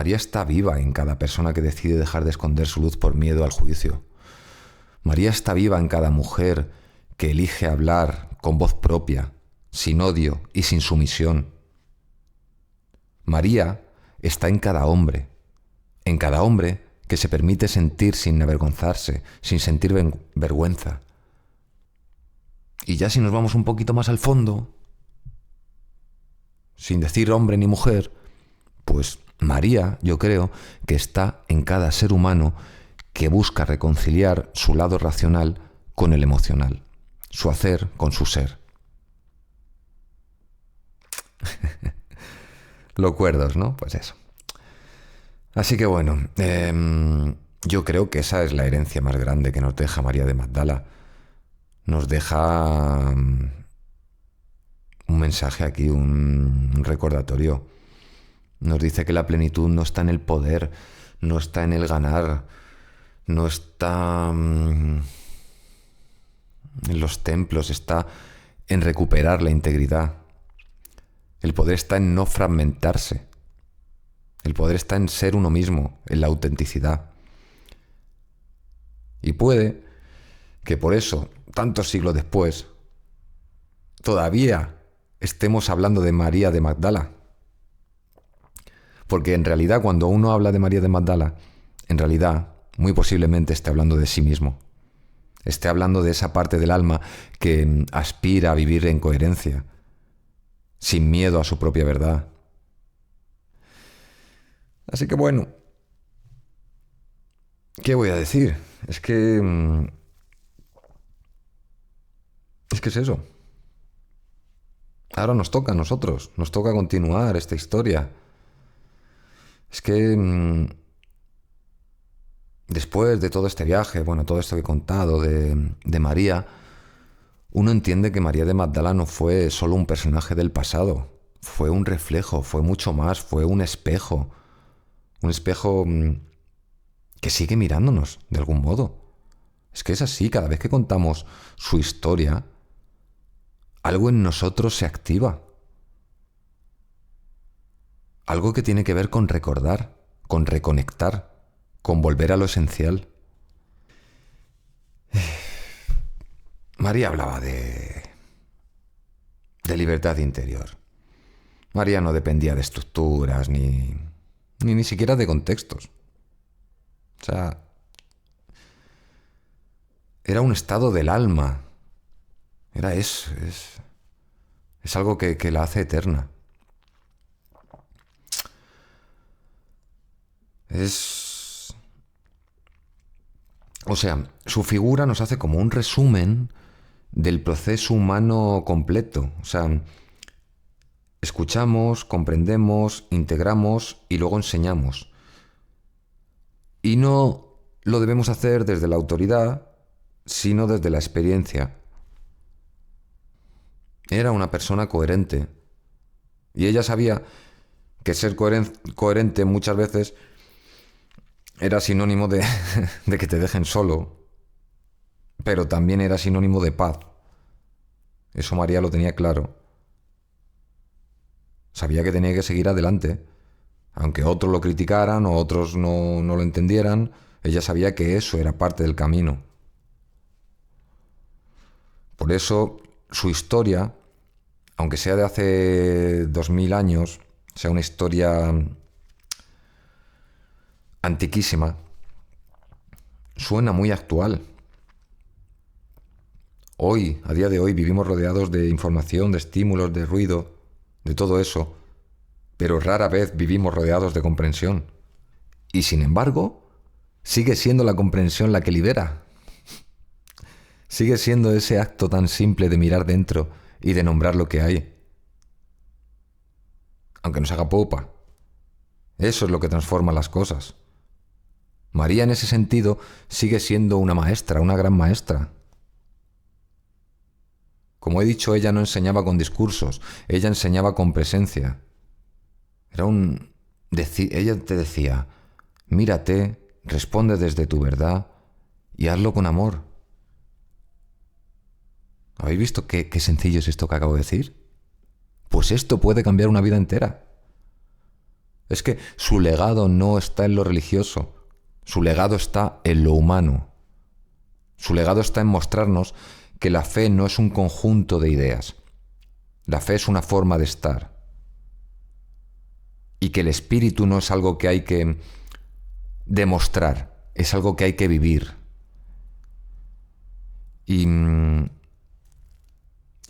está viva en cada persona que decide dejar de esconder su luz por miedo al juicio. María está viva en cada mujer que elige hablar con voz propia, sin odio y sin sumisión. María está en cada hombre que se permite sentir sin avergonzarse, sin sentir vergüenza. Y ya si nos vamos un poquito más al fondo, sin decir hombre ni mujer, pues María, yo creo, que está en cada ser humano que busca reconciliar su lado racional con el emocional, su hacer con su ser. Locuerdos, ¿no? Pues eso. Así que bueno, yo creo que esa es la herencia más grande que nos deja María de Magdala. Nos deja un mensaje aquí, un recordatorio. Nos dice que la plenitud no está en el poder, no está en el ganar, no está en los templos, está en recuperar la integridad. El poder está en no fragmentarse. El poder está en ser uno mismo, en la autenticidad. Y puede que por eso, tantos siglos después, todavía estemos hablando de María de Magdala. Porque en realidad cuando uno habla de María de Magdala, en realidad muy posiblemente esté hablando de sí mismo. Esté hablando de esa parte del alma que aspira a vivir en coherencia, sin miedo a su propia verdad. Así que bueno, ¿qué voy a decir? Es que es eso. Ahora nos toca a nosotros, nos toca continuar esta historia. Es que después de todo este viaje, bueno, todo esto que he contado de María, uno entiende que María de Magdala no fue solo un personaje del pasado, fue un reflejo, fue mucho más, fue un espejo que sigue mirándonos de algún modo. Es que es así, cada vez que contamos su historia, algo en nosotros se activa. Algo que tiene que ver con recordar, con reconectar, con volver a lo esencial. María hablaba de libertad interior. María no dependía de estructuras ni siquiera de contextos. O sea, era un estado del alma. Era eso, es algo que la hace eterna. O sea, su figura nos hace como un resumen del proceso humano completo. O sea, escuchamos, comprendemos, integramos y luego enseñamos. Y no lo debemos hacer desde la autoridad, sino desde la experiencia. Era una persona coherente. Y ella sabía que ser coherente muchas veces era sinónimo de, de que te dejen solo, pero también era sinónimo de paz. Eso María lo tenía claro. Sabía que tenía que seguir adelante. Aunque otros lo criticaran o otros no lo entendieran, ella sabía que eso era parte del camino. Por eso su historia, aunque sea de hace 2000 años, sea una historia antiquísima, suena muy actual. Hoy, a día de hoy, vivimos rodeados de información, de estímulos, de ruido, de todo eso, pero rara vez vivimos rodeados de comprensión. Y sin embargo, sigue siendo la comprensión la que libera. Sigue siendo ese acto tan simple de mirar dentro y de nombrar lo que hay. Aunque nos haga popa. Eso es lo que transforma las cosas. María en ese sentido sigue siendo una maestra, una gran maestra. Como he dicho, ella no enseñaba con discursos, ella enseñaba con presencia. Ella te decía, mírate, responde desde tu verdad y hazlo con amor. ¿Habéis visto qué sencillo es esto que acabo de decir? Pues esto puede cambiar una vida entera. Es que su legado no está en lo religioso, su legado está en lo humano. Su legado está en mostrarnos que la fe no es un conjunto de ideas. La fe es una forma de estar. Y que el espíritu no es algo que hay que demostrar, es algo que hay que vivir. Y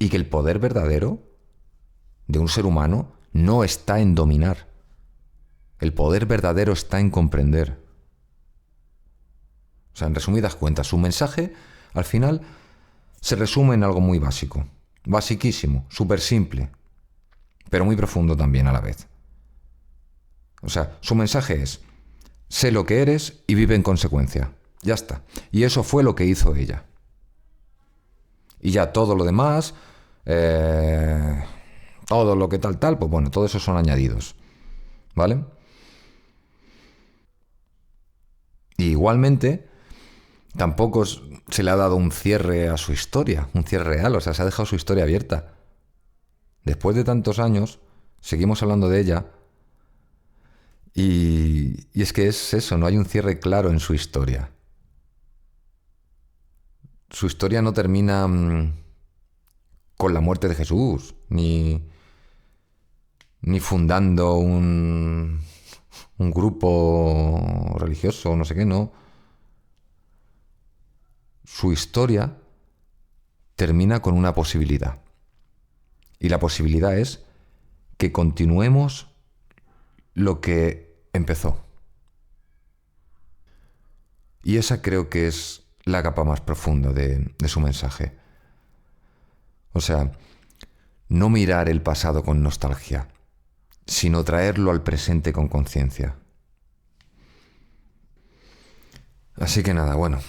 que el poder verdadero de un ser humano no está en dominar. El poder verdadero está en comprender. O sea, en resumidas cuentas, su mensaje, al final, se resume en algo muy básico. Basiquísimo, súper simple, pero muy profundo también a la vez. O sea, su mensaje es, sé lo que eres y vive en consecuencia. Ya está. Y eso fue lo que hizo ella. Y ya todo lo demás, todo lo que tal, pues bueno, todo eso son añadidos. ¿Vale? Y igualmente, tampoco se le ha dado un cierre a su historia, un cierre real, o sea, se ha dejado su historia abierta. Después de tantos años, seguimos hablando de ella y es que es eso, no hay un cierre claro en su historia. Su historia no termina con la muerte de Jesús, ni fundando un grupo religioso, no sé qué, no. Su historia termina con una posibilidad. Y la posibilidad es que continuemos lo que empezó. Y esa creo que es la capa más profunda de su mensaje. O sea, no mirar el pasado con nostalgia, sino traerlo al presente con conciencia. Así que nada, bueno.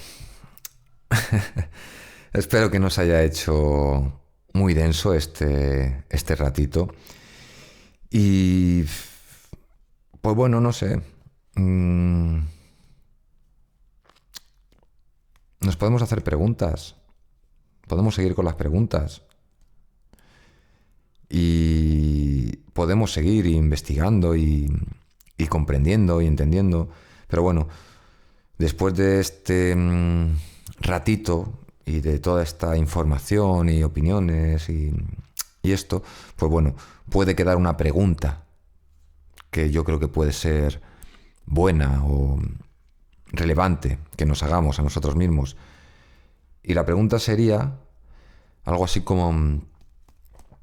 Espero que nos haya hecho muy denso este ratito. Y pues bueno, no sé. Nos podemos hacer preguntas. Podemos seguir con las preguntas. Y podemos seguir investigando y comprendiendo y entendiendo. Pero bueno, después de este ratito y de toda esta información y opiniones y esto, pues bueno, puede quedar una pregunta que yo creo que puede ser buena o relevante que nos hagamos a nosotros mismos. Y la pregunta sería algo así como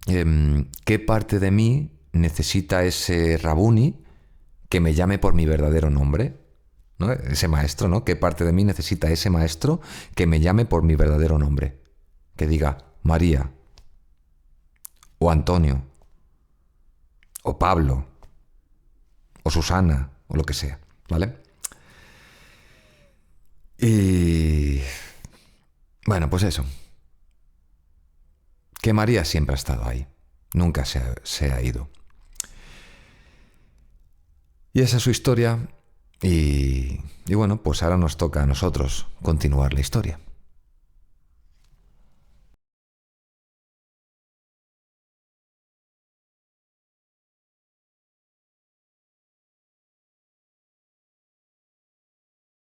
¿qué parte de mí necesita ese Rabuni que me llame por mi verdadero nombre? ¿No? Ese maestro, ¿no? ¿Qué parte de mí necesita ese maestro que me llame por mi verdadero nombre? Que diga María, o Antonio, o Pablo, o Susana, o lo que sea, ¿vale? Y bueno, pues eso. Que María siempre ha estado ahí, nunca se ha ido. Y esa es su historia y bueno, pues ahora nos toca a nosotros continuar la historia.